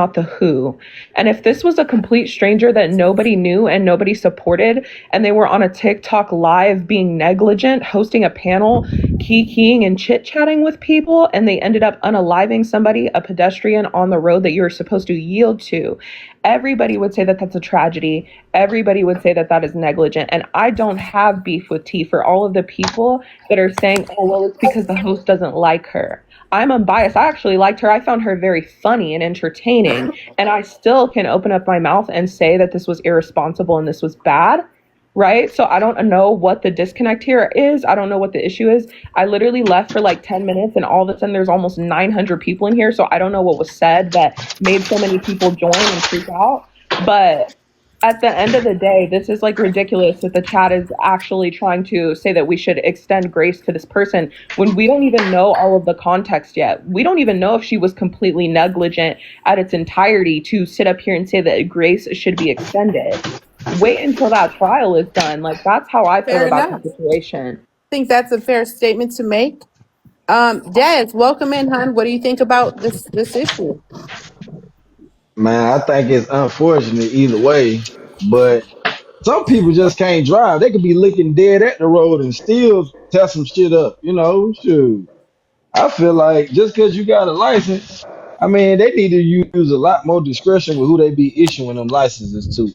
not the who. And if this was a complete stranger that nobody knew and nobody supported, and they were on a TikTok live being negligent, hosting a panel, kikiing and chit-chatting with people, and they ended up unaliving somebody, a pedestrian on the road that you're supposed to yield to, everybody would say that that's a tragedy. Everybody would say that that is negligent. And I don't have beef with T for all of the people that are saying, oh, well, it's because the host doesn't like her. I'm unbiased. I actually liked her. I found her very funny and entertaining. And I still can open up my mouth and say that this was irresponsible and this was bad. Right? So I don't know what the disconnect here is. I don't know what the issue is. I literally left for like 10 minutes and all of a sudden there's almost 900 people in here. So I don't know what was said that made so many people join and freak out. But at the end of the day, this is like ridiculous that the chat is actually trying to say that we should extend grace to this person when we don't even know all of the context yet. We don't even know if she was completely negligent at its entirety to sit up here and say that grace should be extended. Wait until that trial is done. Like, that's how I feel about the situation. I think that's a fair statement to make. Des, welcome in, hon. What do you think about this issue? Man, I think it's unfortunate either way, but some people just can't drive. They could be looking dead at the road and still tear some shit up, shoot. I feel like just because you got a license, I mean, they need to use a lot more discretion with who they be issuing them licenses to.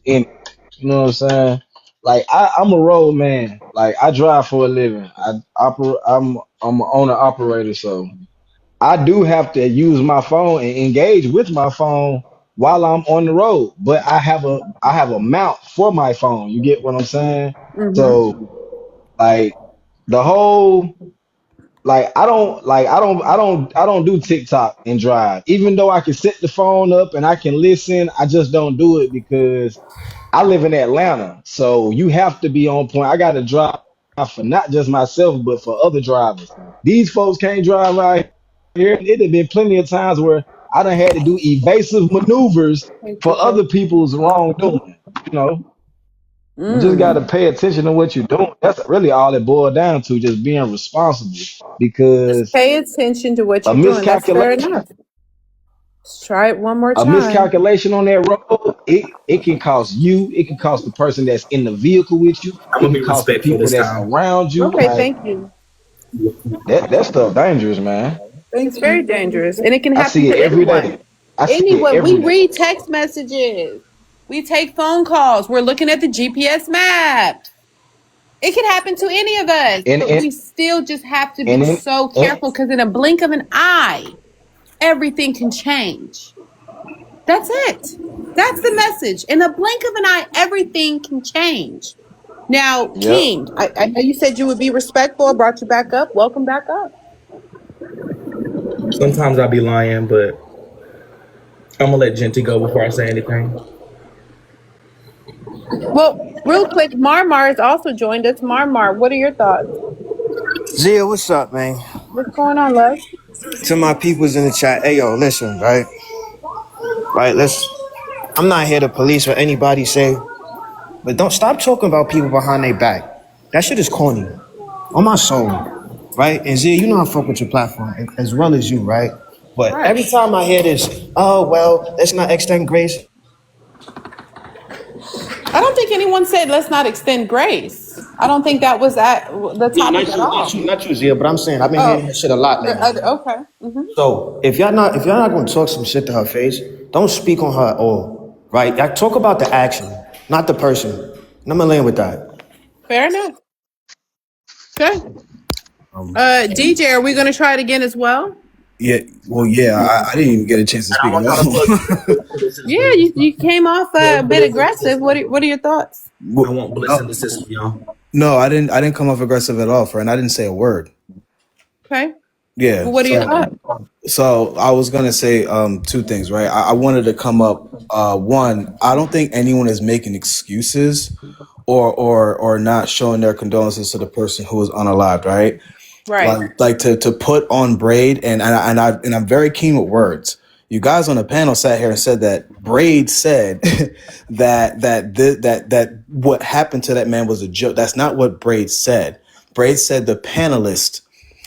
You know what I'm saying? Like I'm a road man. Like I drive for a living. I'm an owner operator, so I do have to use my phone and engage with my phone while I'm on the road. But I have a mount for my phone. You get what I'm saying? Mm-hmm. So like the whole I don't do TikTok and drive. Even though I can set the phone up and I can listen, I just don't do it because I live in Atlanta, so you have to be on point. I got to drive for not just myself, but for other drivers. These folks can't drive right here. It have been plenty of times where I done had to do evasive maneuvers for other people's wrongdoing. You just got to pay attention to what you're doing. That's really all it boiled down to, just being responsible. Because just pay attention to what you're doing. That's fair enough. Let's try it one more time. A miscalculation on that road, it can cost you. It can cost the person that's in the vehicle with you. I'm gonna be cost the people that's around you. Okay, thank you. That stuff dangerous, man. It's very dangerous, and it can happen I see it to every anyone. day. Anyone. We read text messages. We take phone calls. We're looking at the GPS map. It can happen to any of us, but we still just have to be so careful because in a blink of an eye, everything can change. That's it. That's the message. In a blink of an eye, everything can change. Now, King, I know you said you would be respectful. I brought you back up. Welcome back up. Sometimes I'll be lying, but I'm going to let Genty go before I say anything. Well, real quick, Marmar has also joined us. Marmar, what are your thoughts? Zia, what's up, man? What's going on, love? To my peoples in the chat, hey, yo, listen, right? I'm not here to police what anybody say, but don't stop talking about people behind their back. That shit is corny. On my soul, right? And Zia, you know I fuck with your platform as well as you, right? But every time I hear this, oh, well, let's not extend grace. I don't think anyone said let's not extend grace. I don't think that was at the topic at all. Not you, Zia, but I'm saying I've been hearing that shit a lot lately. Okay. Mm-hmm. So if y'all not going to talk some shit to her face, don't speak on her at all, right? Y'all talk about the action, not the person. And I'm gonna land with that. Fair enough. Okay. DJ, are we gonna try it again as well? Yeah, well, I didn't even get a chance to speak at all. Yeah, you came off a bit aggressive. What are your thoughts? I won't bliss in the system, y'all. No, I didn't come off aggressive at all, friend. I didn't say a word. Okay. Yeah. Well, what are your thoughts? So I was gonna say two things, right? I wanted to come up. One, I don't think anyone is making excuses or not showing their condolences to the person who was unalived, right? Right. Like to put on Braid and I'm very keen with words. You guys on the panel sat here and said that Braid said that what happened to that man was a joke. That's not what Braid said. Braid said the panelist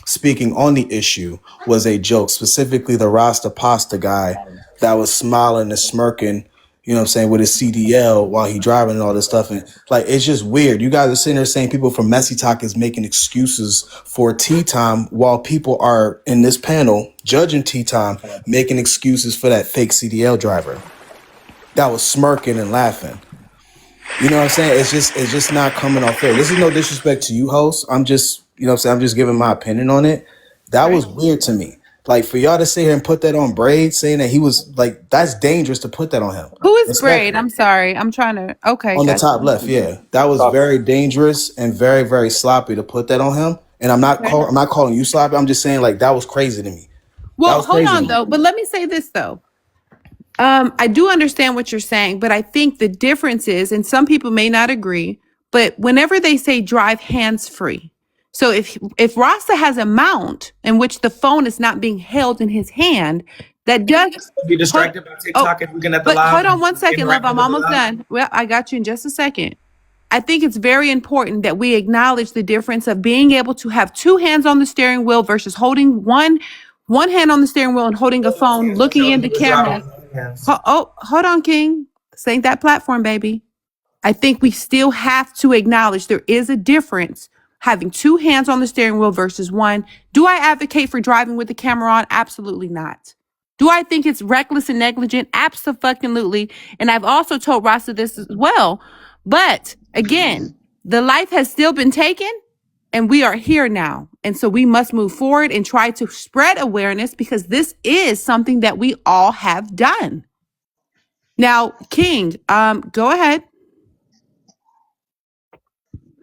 speaking on the issue was a joke, specifically the Rasta Pasta guy that was smiling and smirking, you know what I'm saying, with his CDL while he driving and all this stuff. And like, it's just weird. You guys are sitting there saying people from Messy Talk is making excuses for tea time while people are in this panel judging tea time, making excuses for that fake CDL driver that was smirking and laughing. You know what I'm saying? It's just not coming off fair. This is no disrespect to you, host. I'm just, you know what I'm saying, I'm just giving my opinion on it. That was weird to me. Like, for y'all to sit here and put that on Braid, saying that he was like, that's dangerous to put that on him. Who is Braid? I'm sorry. I'm trying to. Okay. On the top left, yeah. That was very dangerous and very, very sloppy to put that on him. And I'm not calling you sloppy. I'm just saying, like, that was crazy to me. Well, hold on though. But let me say this though. I do understand what you're saying, but I think the difference is, and some people may not agree, but whenever they say drive hands-free, so if Rasta has a mount in which the phone is not being held in his hand, that does be distracted by TikTok and looking at the live. Hold on one second, love. I'm almost done. Well, I got you in just a second. I think it's very important that we acknowledge the difference of being able to have two hands on the steering wheel versus holding one hand on the steering wheel and holding a phone, looking in the camera. Hold on, King. This ain't that platform, baby. I think we still have to acknowledge there is a difference having two hands on the steering wheel versus one. Do I advocate for driving with the camera on? Absolutely not. Do I think it's reckless and negligent? Absolutely. And I've also told Rasta this as well. But again, the life has still been taken and we are here now. And so we must move forward and try to spread awareness because this is something that we all have done. Now, King, go ahead.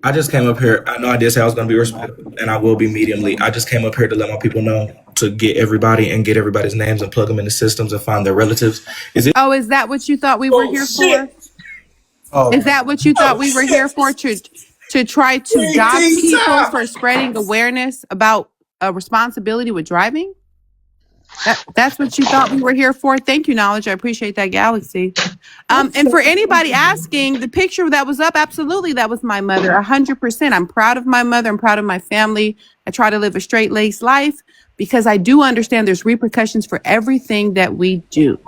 I just came up here. I know I did say I was going to be respectful, and I will be mediumly. I just came up here to let my people know, to get everybody and get everybody's names and plug them in the systems and find their relatives. Is that what you thought we were here for? Is that what you thought we were here for? To try to dock people for spreading awareness about a responsibility with driving? That's what you thought we were here for? Thank you, Knowledge. I appreciate that, Galaxy. And for anybody asking, the picture that was up, absolutely, that was my mother, 100%. I'm proud of my mother. I'm proud of my family. I try to live a straight-laced life because I do understand there's repercussions for everything that we do.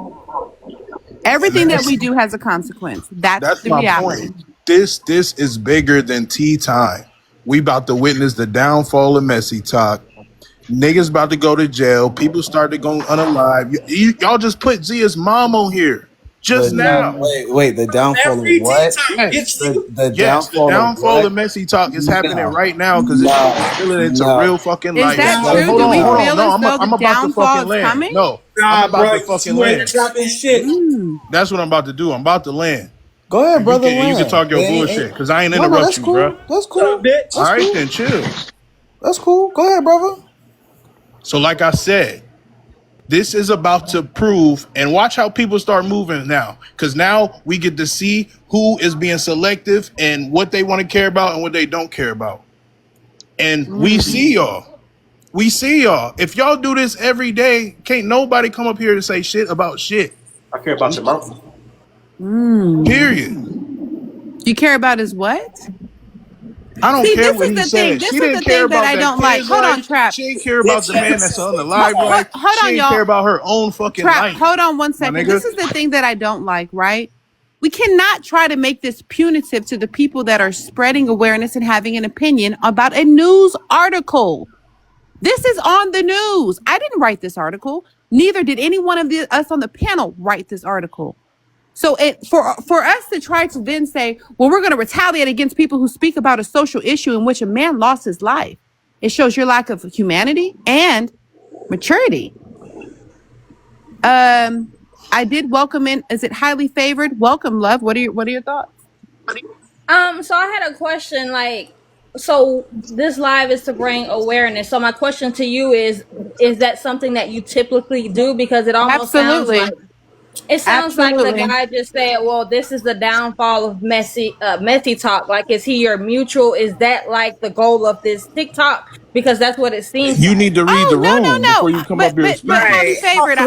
Everything that we do has a consequence. That's the reality. Point. This is bigger than tea time. We about to witness the downfall of Messy Talk. Niggas about to go to jail. People started going unalive. Y'all just put Zia's mom on here just now. Wait, the downfall of what? The downfall of Messy Talk is happening right now because it's spilling into real fucking life. Is that true? Hold do we on. feel No, as though I'm the about to fucking land. Coming? No, I'm about to fucking land. Shit. That's what I'm about to do. I'm about to land. Go ahead, brother. You can talk your bullshit because I ain't interrupt you, bro. That's cool. All right, then chill. That's cool. Go ahead, brother. So like I said, this is about to prove, and watch how people start moving now. Because now we get to see who is being selective and what they want to care about and what they don't care about. And we see y'all. We see y'all. If y'all do this every day, can't nobody come up here to say shit about shit. I care about your mouth. Period. You care about his what? I don't care what he said. This she is didn't the care thing about that I don't like. Hold on, Trap. She didn't care about the man that's on the live life. Hold she on, didn't y'all. care about her own fucking life. Hold on one second. This is the thing that I don't like, right? We cannot try to make this punitive to the people that are spreading awareness and having an opinion about a news article. This is on the news. I didn't write this article. Neither did any one of us on the panel write this article. So for us to try to then say, well, we're going to retaliate against people who speak about a social issue in which a man lost his life. It shows your lack of humanity and maturity. I did welcome in. Is it highly favored? Welcome, love. What are your thoughts? So I had a question. So this live is to bring awareness. So my question to you is that something that you typically do? Because it almost sounds like. It sounds like the guy just said, well, this is the downfall of Messy Talk. Like, is he your mutual? Is that like the goal of this TikTok? Because that's what it seems You need to read the room before you come up here. But highly favored.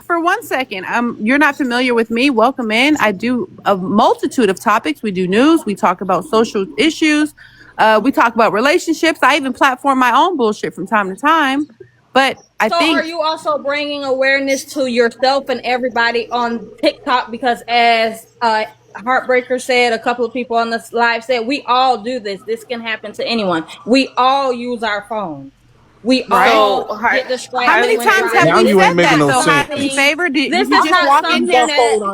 For 1 second, you're not familiar with me. Welcome in. I do a multitude of topics. We do news. We talk about social issues. We talk about relationships. I even platform my own bullshit from time to time. But I So think are you also bringing awareness to yourself and everybody on TikTok? Because as Heartbreaker said, a couple of people on this live said, we all do this. This can happen to anyone. We all use our phones. We right. all get How distracted many when times have Now we driving. you said ain't making that no though? Highly sense. favored. Did This you is just not walk in something here? that.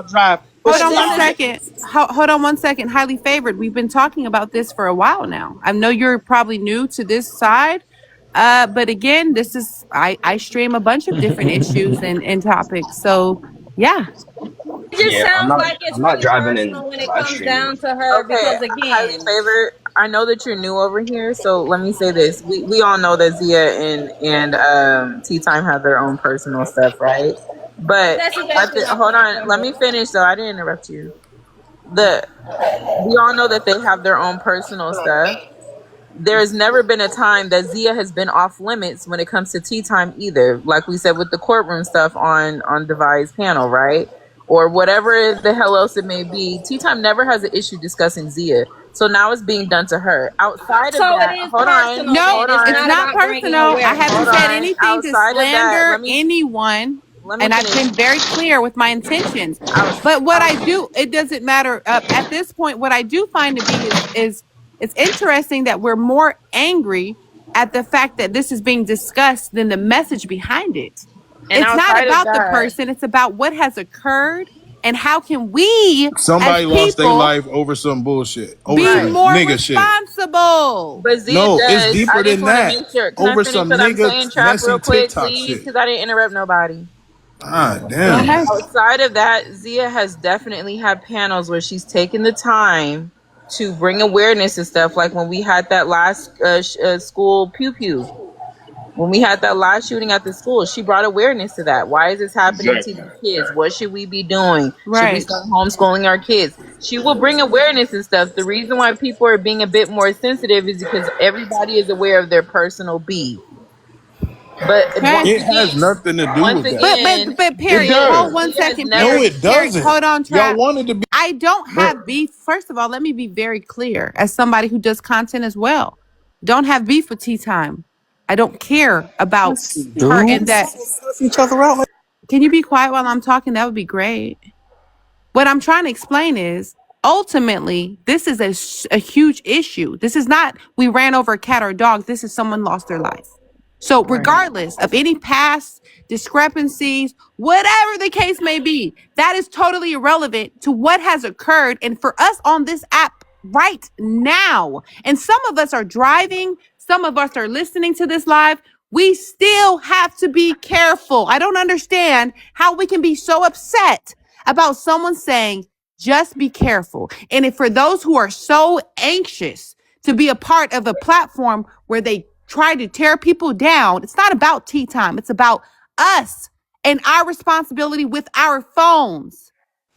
Hold But on this one is second. Hold on one second. Highly favored. We've been talking about this for a while now. I know you're probably new to this side. But again, this is I stream a bunch of different issues and topics. So yeah. it just Yeah, sounds like it's I'm not really driving and personal when it live comes streaming. down to her Okay, because highly again, favored. I know that you're new over here, so let me say this: we all know that Zia and Tea Time have their own personal stuff, right? But that's exactly my hold point. on, Go let me ahead. finish. So I didn't interrupt you. The We all know that they have their own personal stuff. There's never been a time that Zia has been off limits when it comes to tea time either. Like we said with the courtroom stuff on Devi's panel, right? Or whatever the hell else it may be. Tea time never has an issue discussing Zia. So now it's being done to her. Outside of So it that, is hold on, personal No, then. hold It's it's on, not not about bringing personal. I awareness. haven't hold said on. anything to Outside of that, slander anyone, let me and I've finish. been very clear with my intentions. But what I Outside, do, it doesn't matter. At this point, what I do find to be is it's interesting that we're more angry at the fact that this is being discussed than the message behind it. and It's not outside of about the that, person; it's about what has occurred and how can we, as Somebody lost their people, life over some bullshit, over be right. some more nigga shit. responsible. But Zia No, it's does. I deeper just than want to that. make sure. Can I Over finish some what I'm nigga saying, Trap, real messy quick, TikTok please? shit. Because I didn't interrupt nobody. Ah, Go damn. ahead. Outside of that, Zia has definitely had panels where she's taken the time to bring awareness and stuff. Like when we had that last school pew pew. When we had that last shooting at the school, she brought awareness to that. Why is this happening to Exactly. these kids? What should we be doing? Should we Right. start homeschooling our kids? She will bring awareness and stuff. The reason why people are being a bit more sensitive is because everybody is aware of their personal beef. But Okay. It has nothing to do with that. But It Perry, hold does. one Zia has second, No, never. Perry. it Perry, doesn't. hold on, Y'all Trap. wanted to be, I don't bro. have beef. First of all, let me be very clear as somebody who does content as well. Don't have beef with Tea Time. I don't care about her in that. Each other out. Like, Can you be quiet while I'm talking? That would be great. What I'm trying to explain is ultimately, this is a huge issue. This is not we ran over a cat or a dog. This is someone lost their life. So, regardless of any past discrepancies, whatever the case may be, that is totally irrelevant to what has occurred. And for us on this app right now, and some of us are driving, some of us are listening to this live. We still have to be careful. I don't understand how we can be so upset about someone saying, just be careful. And if for those who are so anxious to be a part of a platform where they try to tear people down, it's not about tea time. It's about us and our responsibility with our phones.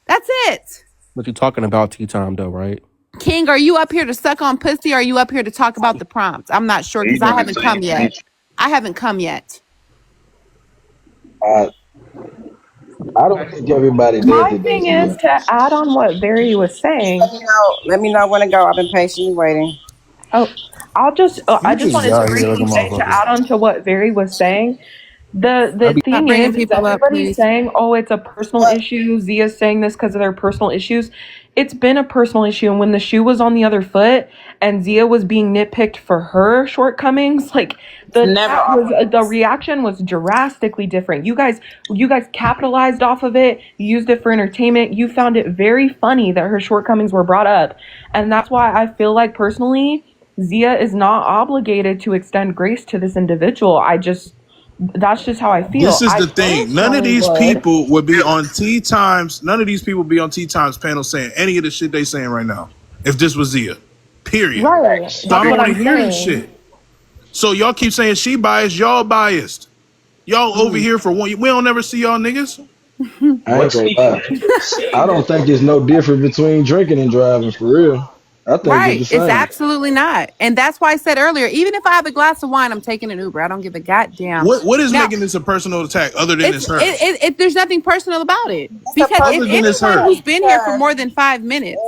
That's it. But you're talking about tea time though, right? King, are you up here to suck on pussy? Or are you up here to talk about the prompts? I'm not sure because I Even haven't until you come yet. finish. I haven't come yet. I I don't think everybody does My it though, thing is Zia. to add on what Barry was saying. Let me know when to go. I've been patiently waiting. Oh, I you just just wanted to out here like a briefly say to motherfucker. add on to what Barry was saying. The Stop thing bringing is people up, everybody's please. saying, oh, it's a personal issue. Zia's saying this because of their personal issues. It's been a personal issue. And when the shoe was on the other foot and Zia was being nitpicked for her shortcomings, like Never off the limits. reaction was drastically different. You guys capitalized off of it. You used it for entertainment. You found it very funny that her shortcomings were brought up. And that's why I feel like personally, Zia is not obligated to extend grace to this individual. That's just how I This feel. is I the thing. None of personally these would. people would be on Tea Times. None of these people would be on Tea Times panel saying any of the shit they saying right now. If this was Zia, period. Right. So I That's don't what want to I'm hear this saying. shit. So y'all keep saying she biased. Y'all biased. Y'all over here for one. We don't never see y'all niggas. I ain't What's gonna the lie. I saying don't that? think it's no different between drinking and driving for real. I think it's the Right. It's same. absolutely not. And that's why I said earlier, even if I have a glass of wine, I'm taking an Uber. I don't give a goddamn. What is Now, making this a personal attack other than it's her? there's nothing personal about it. It's a Because if Other personal than it's anyone her. who's been here for attack more than 5 because minutes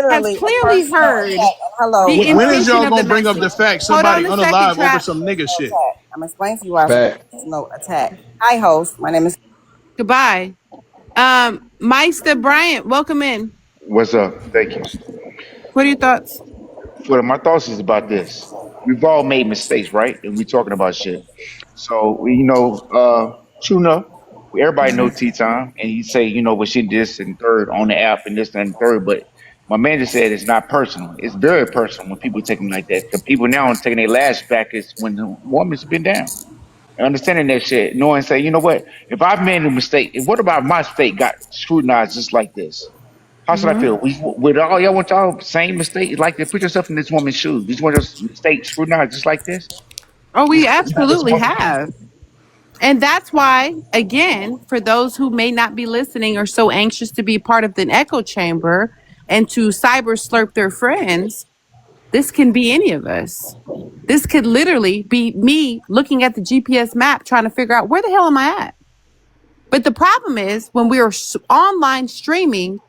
has literally a clearly personal heard attack. Hello, the When is intention y'all of the gonna bring up message. the fact Hold somebody on a second, unalive over Trap. some nigga shit? I'm explaining to you why it's a Fact. personal attack. Hi, host. My name is. Goodbye. Meister Bryant, welcome in. What's up? Thank you. What are your thoughts? Well, my thoughts is about this. We've all made mistakes, right? And we talking about shit. So true enough. Everybody know T Time, and you say, what she did this and third on the app and this and third, but my man just said it's not personal. It's very personal when people take them like that. The people now taking their lash back is when the woman's been down. And understanding that shit, knowing, say, you know what? If I've made a mistake, what about my mistake got scrutinized just like this? How should I feel? With all y'all want y'all same mistake, like to put yourself in this woman's shoes. Did you want your mistake scrutinized just like this? Oh, we You not this absolutely woman. have. And that's why, again, for those who may not be listening or so anxious to be part of the echo chamber and to cyber slurp their friends, this can be any of us. This could literally be me looking at the GPS map trying to figure out where the hell am I at? But the problem is when we are online streaming,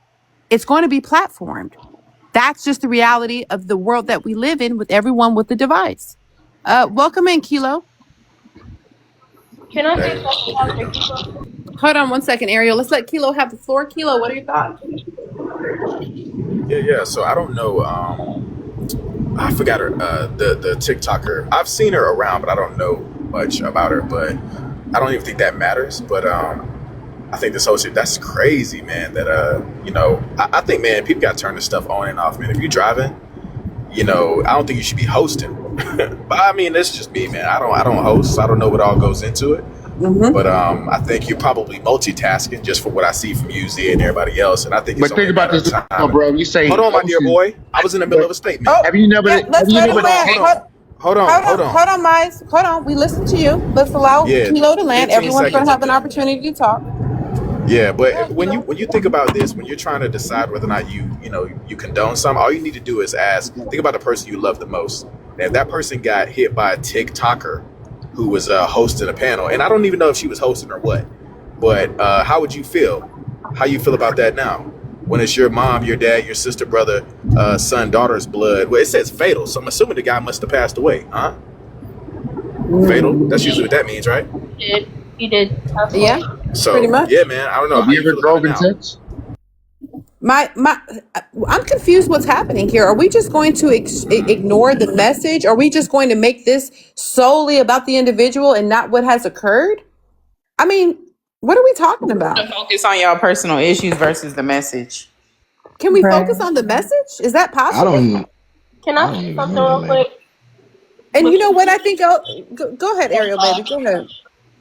it's going to be platformed. That's just the reality of the world that we live in with everyone with the device. Welcome in, Kilo. Can I say something after Kilo? Hold on one second, Ariel. Let's let Kilo have the floor. Kilo, what are your thoughts? Yeah. So I don't know. I forgot her. The TikToker. I've seen her around, but I don't know much about her. But I don't even think that matters. But I think this whole shit, that's crazy, man. That I think, man, people got to turn this stuff on and off, man. If you're driving, I don't think you should be hosting. But I mean, it's just me, man. I don't host. So I don't know what all goes into it. Mm-hmm. But I think you're probably multitasking just for what I see from you, Z, and everybody else. And I think it's But think about this, bro. You say, hold on, my dear boy. I was in the middle of a statement. Oh, have you never? yeah, let's let him land. Hold on. Hold on, Mize. Hold on. We listen to you. Let's allow Kilo to land. 15 Everyone's going to have an seconds. opportunity to talk. Yeah, but when you think about this, when you're trying to decide whether or not you condone something, all you need to do is ask. Think about the person you love the most. And if that person got hit by a TikToker who was hosting a panel, and I don't even know if she was hosting or what, but how would you feel? How you feel about that now? When it's your mom, your dad, your sister, brother, son, daughter's blood. Well, it says fatal, so I'm assuming the guy must have passed away, huh? Fatal. That's usually what that means, right? He did. Yeah. So pretty much. yeah, man. I don't know. Have you ever drove in Texas? I'm confused what's happening here. Are we just going to ignore the message? Are we just going to make this solely about the individual and not what has occurred? I mean, what are we talking about? Focus on y'all personal issues versus the message. Can we focus on the message? Is that possible? Can I say something real quick? And you know what I think? Go ahead, Ariel, baby. Go ahead.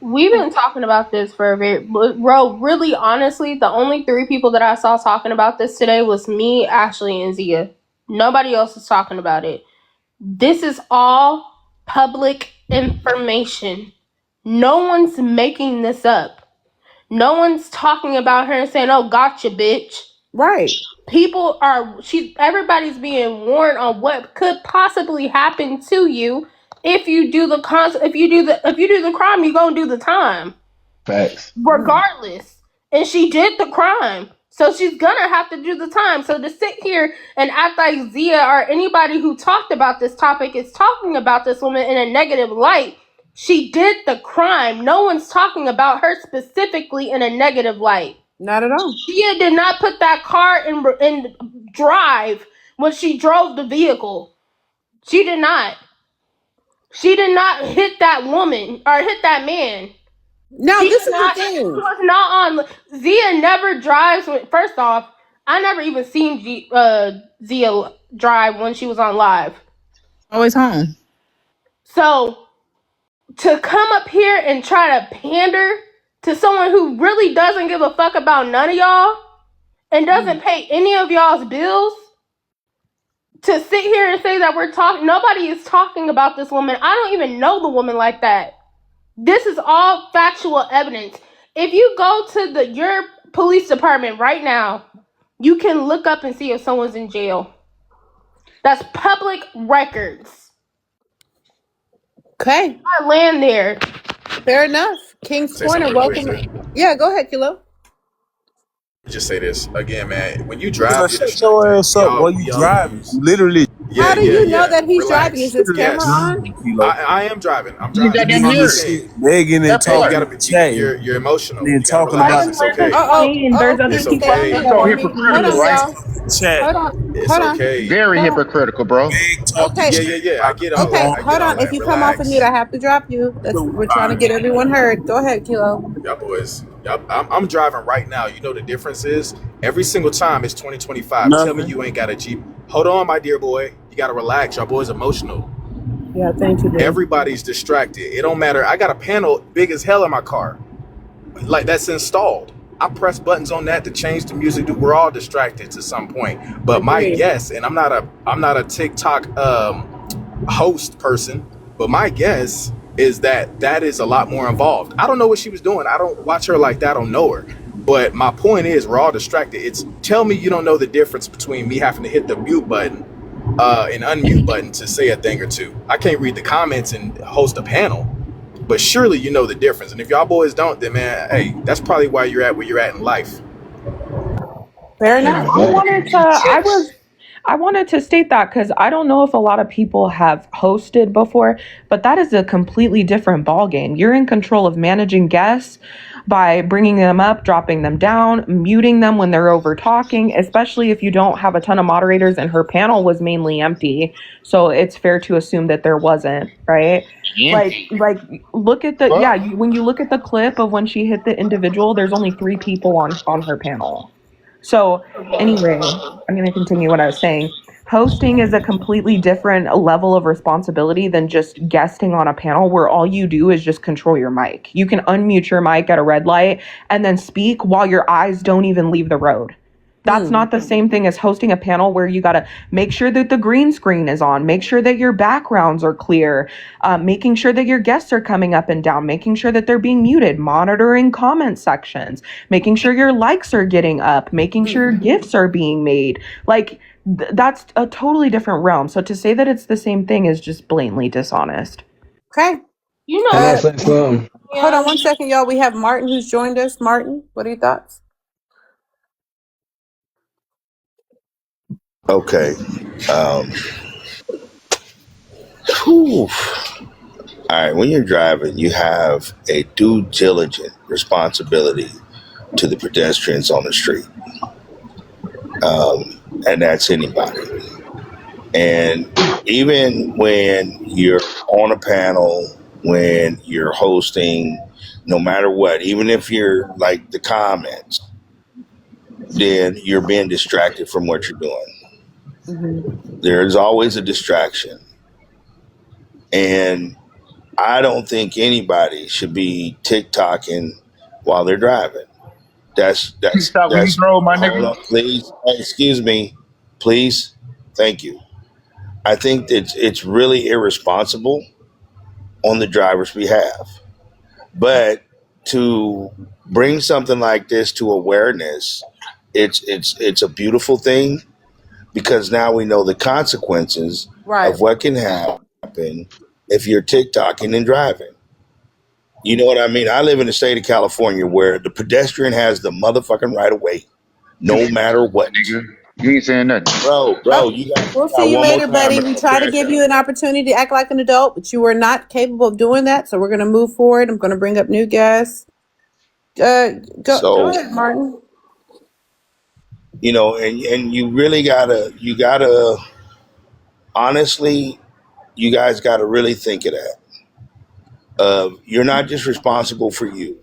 We've been talking about this for really honestly, the only 3 people that I saw talking about this today was me, Ashley, and Zia. Nobody else is talking about it. This is all public information. No one's making this up. No one's talking about her and saying, "Oh, gotcha, bitch." Right. Everybody's being warned on what could possibly happen to you if you do the crime, you're gonna do the time. Facts. Regardless. And she did the crime. So she's gonna have to do the time. So to sit here and act like Zia or anybody who talked about this topic is talking about this woman in a negative light, she did the crime. No one's talking about her specifically in a negative light. Not at all. Zia did not put that car in drive when she drove the vehicle. She did not. She did not hit that woman or hit that man. No, this is the thing. She was not on. Zia never drives. First off, I never even seen Zia drive when she was on live. Always home. So to come up here and try to pander to someone who really doesn't give a fuck about none of y'all and doesn't pay any of y'all's bills, to sit here and say that nobody is talking about this woman. I don't even know the woman like that. This is all factual evidence. If you go to your police department right now, you can look up and see if someone's in jail. That's public records. Okay. I land there. Fair enough. King's Corner, welcome. Yeah, go ahead, Kilo. Just say this again, man. When you drive, shut your ass up while you driving. Literally. How do you know that he's driving? Is Relax. his camera Yes, on? I am driving. I'm You driving. goddamn I'm mirror. just saying. Begging and That Hey, you part. talking gotta and be. chatting, You're emotional. then You gotta talking relax. about It's okay. Okay, It's stay on okay. mute. It's Stay all on mute. Hold hypocritical, on, right? y'all. chat. Hold on. It's Hold on. okay. Very Hold on. hypocritical, bro. Big talking Okay. Yeah, shit. yeah, yeah. I get all Okay. that. I get Hold all on. If that. you come off of mute, Relax. I have to drop you. We're trying to get everyone heard. Go ahead, Kilo. Y'all boys. I'm driving right now. You know the difference is every single time it's 2025. Tell me Nothing. you ain't got a Jeep. Hold on, my dear boy. You gotta relax. Y'all boys emotional. Yeah, thank you, boo. Everybody's distracted. It don't matter. I got a panel big as hell in my car. Like that's installed. I press buttons on that to change the music. We're all distracted to some point. But my Agreed. guess, and I'm not a TikTok host person, but my guess is that is a lot more involved. I don't know what she was doing. I don't watch her like that. I don't know her. But my point is, we're all distracted. It's tell me you don't know the difference between me having to hit the mute button and unmute button to say a thing or two. I can't read the comments and host a panel, but surely you know the difference. And if y'all boys don't, then man, hey, that's probably why you're at where you're at in life. Fair Yeah, enough. I wanted to state that because I don't know if a lot of people have hosted before, but that is a completely different ballgame. You're in control of managing guests by bringing them up, dropping them down, muting them when they're over talking, especially if you don't have a ton of moderators and her panel was mainly empty. So it's fair to assume that there wasn't, right? Empty. Like look at the Fuck. when you look at the clip of when she hit the individual, there's only 3 people on her panel. So anyway, I'm going to continue what I was saying. Hosting is a completely different level of responsibility than just guesting on a panel where all you do is just control your mic. You can unmute your mic at a red light and then speak while your eyes don't even leave the road. That's not the same thing as hosting a panel where you got to make sure that the green screen is on, make sure that your backgrounds are clear, making sure that your guests are coming up and down, making sure that they're being muted, monitoring comment sections, making sure your likes are getting up, making sure gifts are being made. Like, that's a totally different realm. So to say that it's the same thing is just blatantly dishonest. Okay. Can I say something? Hold on one second, y'all. We have Martin who's joined us. Martin, what are your thoughts? Okay. Whew. All right. When you're driving, you have a due diligent responsibility to the pedestrians on the street, and that's anybody. And even when you're on a panel, when you're hosting, no matter what, even if you're like the comments, then you're being distracted from what you're doing. There's always a distraction. And I don't think anybody should be TikToking while they're driving. That's that's TikTok when you that's drove, my hold nigga. on, please. Excuse me, please. Thank you. I think that it's really irresponsible on the driver's behalf. But to bring something like this to awareness, it's a beautiful thing because now we know the consequences Right. of what can happen if you're TikToking and driving. You know what I mean? I live in the state of California where the pedestrian has the motherfucking right of way, You no matter what. nigga. You ain't saying nothing. Bro, Oh, you got we'll see you one more later, time, buddy. bro. We try to Crash give out. you an opportunity to act like an adult, but you were not capable of doing that. So we're going to move forward. I'm going to bring up new guests. Go So, ahead, Martin. and you really gotta honestly, you guys gotta really think of that. You're not just responsible for you.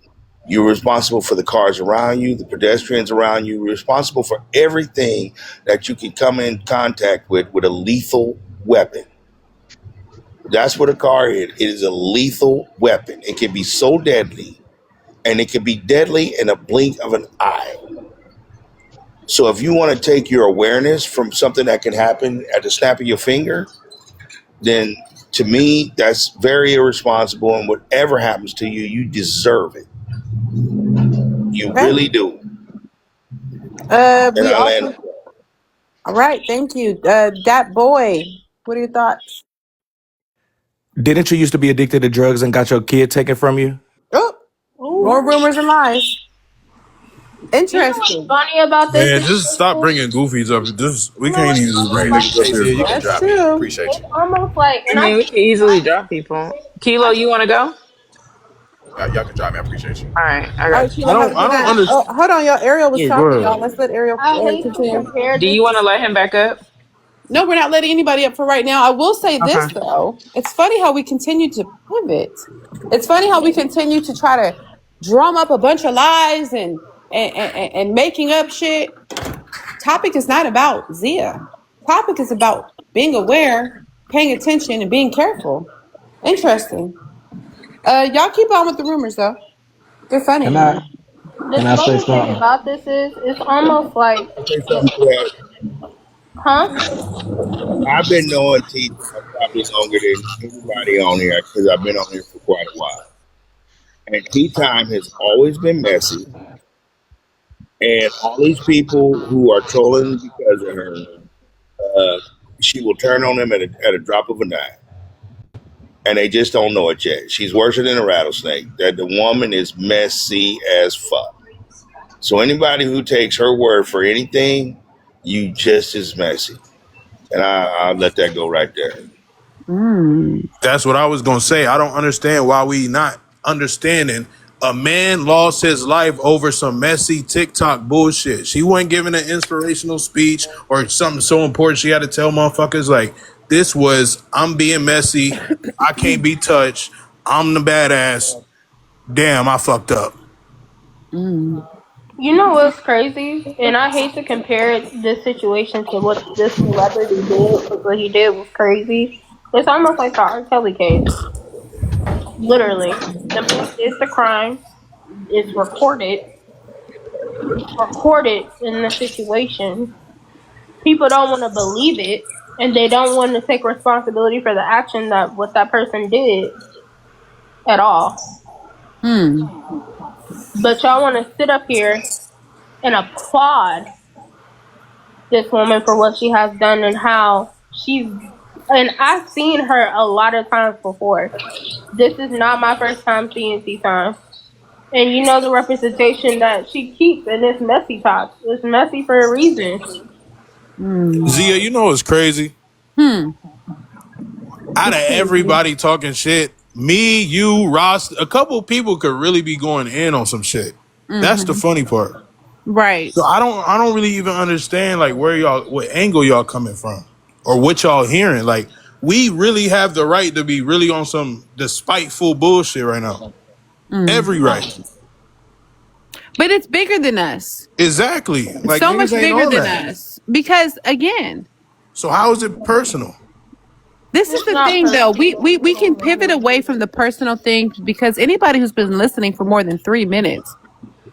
You're responsible for the cars around you, the pedestrians around you. You're responsible for everything that you can come in contact with a lethal weapon. That's what a car is. It is a lethal weapon. It can be so deadly, and it can be deadly in a blink of an eye. So if you want to take your awareness from something that can happen at the snap of your finger, then to me, that's very irresponsible. And whatever happens to you, you deserve it. You Okay. really do. And We I land. also, all right. Thank you. Dat boy, what are your thoughts? Didn't you used to be addicted to drugs and got your kid taken from you? Oh, more rumors and lies. You know what's Interesting. funny about this Man, just stop situation? bringing goofies up. Just we You know can't what's even funny bring Hey, about niggas up this hey, here. Zia, you situation? can That's drop me. true. Appreciate It's you. almost like, I and I mean, we think can easily drop people. Kilo, you want to go? All Y'all can drop me. I appreciate you. right, I All right, got you. Sheila, have a I good don't night. understand. Oh, hold on, y'all. Ariel was Yeah, go talking, y'all. ahead. Let's let Ariel I hate to continue. compare Do this. you want to let him back up? No, we're not letting anybody up for right now. I will say Okay. this though. It's funny how we continue to pivot. It's funny how we continue to try to drum up a bunch of lies and making up shit. Topic is not about Zia. Topic is about being aware, paying attention, and being careful. Interesting. Y'all keep on with the rumors though. They're funny Can to I me. can The I say funny thing something? about this is, it's almost like, I'll say something to that. huh? I've been knowing T probably longer than anybody on here because I've been on here for quite a while. And tea time has always been messy. And all these people who are trolling because of her, uh, she will turn on them at a drop of a dime. And they just don't know it yet. She's worse than a rattlesnake. That the woman is messy as fuck. So anybody who takes her word for anything, you just as messy. And I'll let that go right there. Mm. That's what I was gonna say. I don't understand why we not understanding. A man lost his life over some messy TikTok bullshit. She wasn't giving an inspirational speech or something so important she had to tell motherfuckers like this was I'm being messy. I can't be touched. I'm the badass. Damn, I fucked up. Mm. You know what's crazy? And I hate to compare this situation to what this celebrity did, because what he did was crazy. It's almost like the R. Kelly case. Literally. The man did the crime. It's recorded. It's recorded in the situation. People don't want to believe it, and they don't want to take responsibility for the action that what that person did at all. Mm. But y'all want to sit up here and applaud this woman for what she has done and how she's, and I've seen her a lot of times before. This is not my first time seeing Tea Time. And you know the representation that she keeps in this messy talk. It's messy for a reason. Mm. Zia, you know what's crazy? Hmm. Out of It's crazy. everybody talking shit, me, you, Ross, a couple of people could really be going in on some shit. That's the Mm-hmm. funny part. Right. So I don't really even understand like where y'all what angle y'all coming from or what y'all hearing. Like we really have the right to be really on some despiteful bullshit right now. Mm. Every right. But it's bigger than us. Exactly. It's Like so niggas much ain't bigger on than that. us. Because again, So how is it personal? this is It's the not thing though. personal. We can pivot away from the personal thing because anybody who's been listening for more than 3 minutes,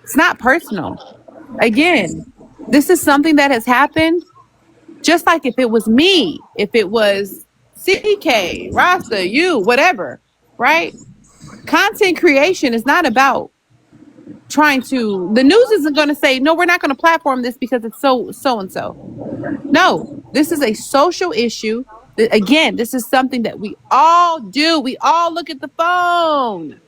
it's not personal. Again, this is something that has happened. Just like if it was me, if it was CK, Rasta, you, whatever, right? Content creation is not about trying to, the news isn't going to say, no, we're not going to platform this because it's so and so. No, this is a social issue. Again, this is something that we all do. We all look at the phone.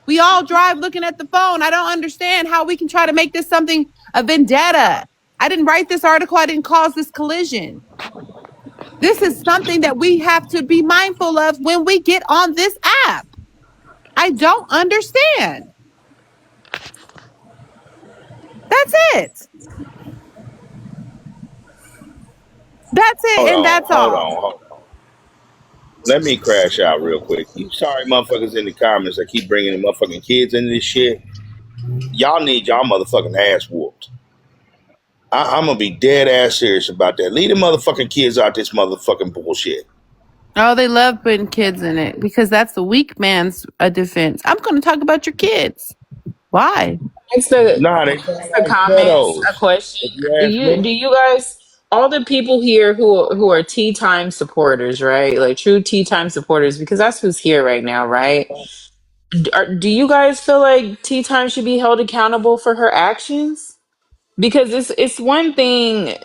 We all drive looking at the phone. I don't understand how we can try to make this something a vendetta. I didn't write this article. I didn't cause this collision. This is something that we have to be mindful of when we get on this app. I don't understand. That's it. That's it. Hold And on, that's hold all. on, hold on. Let me crash out real quick. You sorry motherfuckers in the comments that keep bringing the motherfucking kids into this shit. Y'all need y'all motherfucking ass whooped. I'm gonna be dead ass serious about that. Leave the motherfucking kids out this motherfucking bullshit. Oh, they love putting kids in it because that's the weak man's defense. I'm going to talk about your kids. Why? Ask the Nah, they ask sound the like comments a pedos. If question. you Do ask you me, do you guys all the people here who are tea time supporters, right? Like true tea time supporters, because that's who's here right now, right? Do you guys feel like tea time should be held accountable for her actions? Because it's one thing.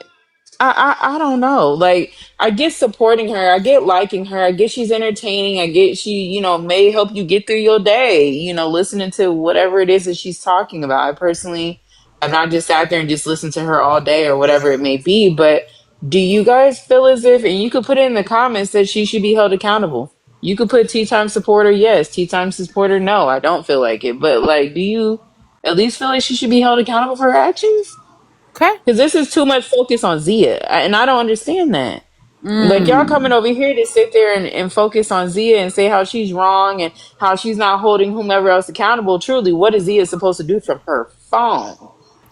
I don't know. Like I get supporting her, I get liking her, I get she's entertaining, I get she, may help you get through your day, listening to whatever it is that she's talking about. I personally I've not just sat there and just listened to her all day or whatever it may be. But do you guys feel as if, and you could put it in the comments, that she should be held accountable? You could put tea time supporter, yes. Tea time supporter, no. I don't feel like it. But like, do you at least feel like she should be held accountable for her actions? Okay. Because this is too much focus on Zia, and I don't understand that. Like, y'all coming Mm. over here to sit there and focus on Zia and say how she's wrong and how she's not holding whomever else accountable. Truly, what is Zia supposed to do from her phone?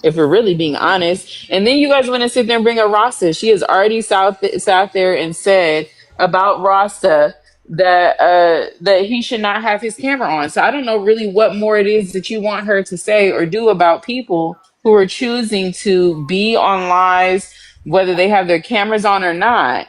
If we're really being honest. And then you guys want to sit there and bring up Rasta. She has already sat there and said about Rasta that he should not have his camera on. So I don't know really what more it is that you want her to say or do about people who are choosing to be on lives, whether they have their cameras on or not,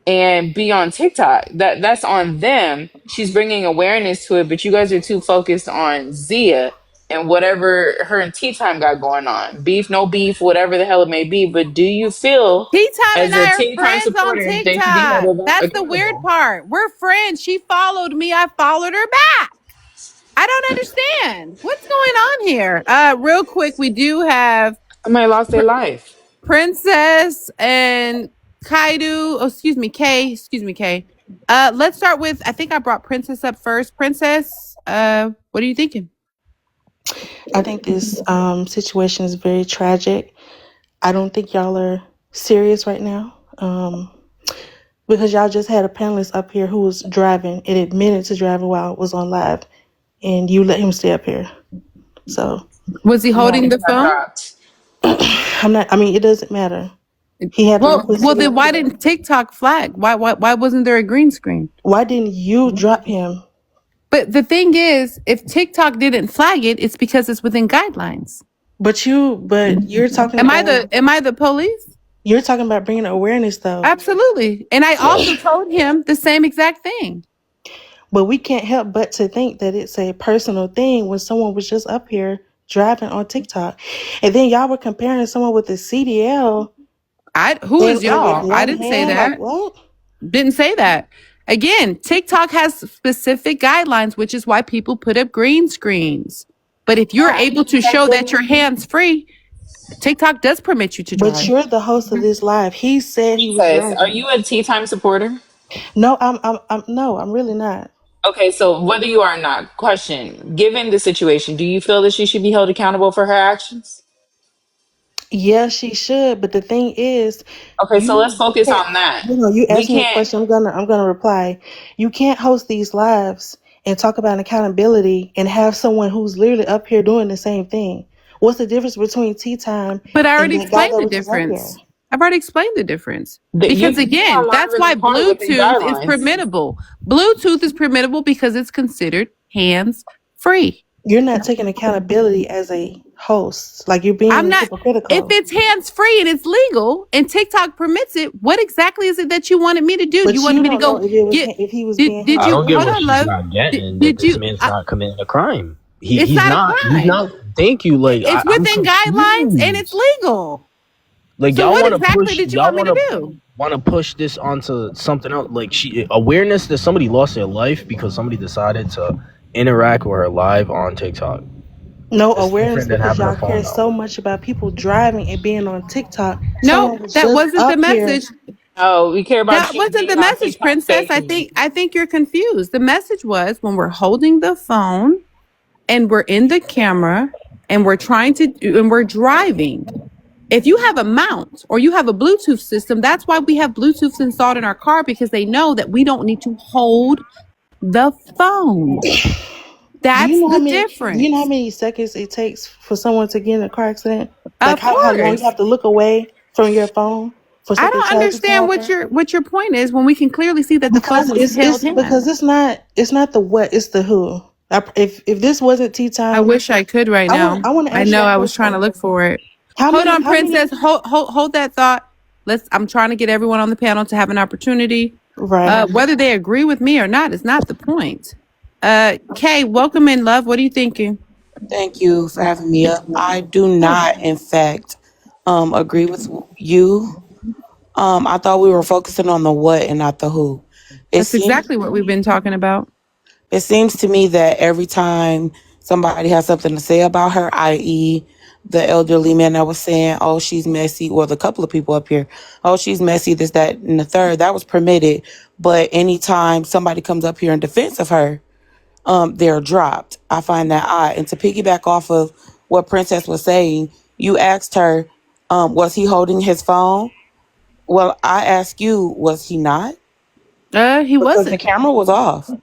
and be on TikTok. That's on them. She's bringing awareness to it, but you guys are too focused on Zia and whatever her and Tea Time got going on. Beef, no beef, whatever the hell it may be. But do you feel Tea Time as and a I are Tea Time friends on supporter they should be TikTok. held That's the weird accountable? part. We're friends. She followed me. I followed her back. I don't understand what's going on here. Real quick, we do have Somebody lost their life. Princess and Kaidu. Oh, excuse me, Kay. Excuse me, Kay. Let's start with. I think I brought Princess up first. Princess, what are you thinking? I think this situation is very tragic. I don't think y'all are serious right now. Because y'all just had a panelist up here who was driving and admitted to driving while it was on live, and you let him stay up here. So was he holding the phone? I'm not. I mean, it doesn't matter. He had well, then why didn't TikTok flag? Why wasn't there a green screen? Why didn't you drop him? But the thing is, if TikTok didn't flag it, it's because it's within guidelines. But you're talking. Am I the police? You're talking about bringing awareness, though. Absolutely. And I also told him the same exact thing. But we can't help but to think that it's a personal thing when someone was just up here driving on TikTok. And then y'all were comparing someone with a CDL. Who is y'all? I didn't say that. Like, what? Didn't say that. Again, TikTok has specific guidelines, which is why people put up green screens. But if you're able to show that your hands free, TikTok does permit you to drive. But you're the host of this live. He said he was driving. Are you a Tea Time supporter? No, I'm really not. Okay, so whether you are or not, question, given the situation, do you feel that she should be held accountable for her actions? Yeah, she should. But the thing is, okay, so let's focus on that. You asked me a question. I'm gonna reply. You can't host these lives and talk about accountability and have someone who's literally up here doing the same thing. What's the difference between Tea Time? But I already explained the difference. I've already explained the difference. Because again, that's why Bluetooth is permittable. Bluetooth is permittable because it's considered hands-free. You're not taking accountability as a host. Like, you're being hypocritical. If it's hands-free and it's legal and TikTok permits it, what exactly is it that you wanted me to do? But you wanted me to go if he was being I don't get what she's not getting. That this man's not committing a crime. He's not a crime. He's not. Thank you. Like, it's within guidelines and it's legal. Like, so y'all what want to exactly push. did you Y'all want me to do? Want to push this onto something else? Like, awareness that somebody lost their life because somebody decided to interact with her live on TikTok. No, awareness because y'all care so much about people driving and being on TikTok. No, that wasn't the message. Oh, we care about that wasn't the message, Princess. I think you're confused. The message was when we're holding the phone and we're in the camera and we're driving. If you have a mount or you have a Bluetooth system, that's why we have Bluetooth installed in our car, because they know that we don't need to hold the phone. That's the difference. Do you know how many seconds it takes for someone to get in a car accident? Like how long you have to look away from your phone? I don't understand what your point is when we can clearly see that the phone was held in. Because it's not the what, it's the who. If this wasn't Tea Time, I wish I could right now. I know I was trying to look for it. Hold on, Princess. Hold that thought. I'm trying to get everyone on the panel to have an opportunity. Right. Whether they agree with me or not is not the point. Kay, welcome in, love. What are you thinking? Thank you for having me up. I do not, in fact, agree with you. I thought we were focusing on the what and not the who. That's exactly what we've been talking about. It seems to me that every time somebody has something to say about her, i.e., the elderly man that was saying, "Oh, she's messy," or the couple of people up here, "Oh, she's messy," this, that, and the third. That was permitted, but anytime somebody comes up here in defense of her, they're dropped. I find that odd. And to piggyback off of what Princess was saying, you asked her, was he holding his phone? Well, I ask you, was he not? He Because the wasn't. camera was off.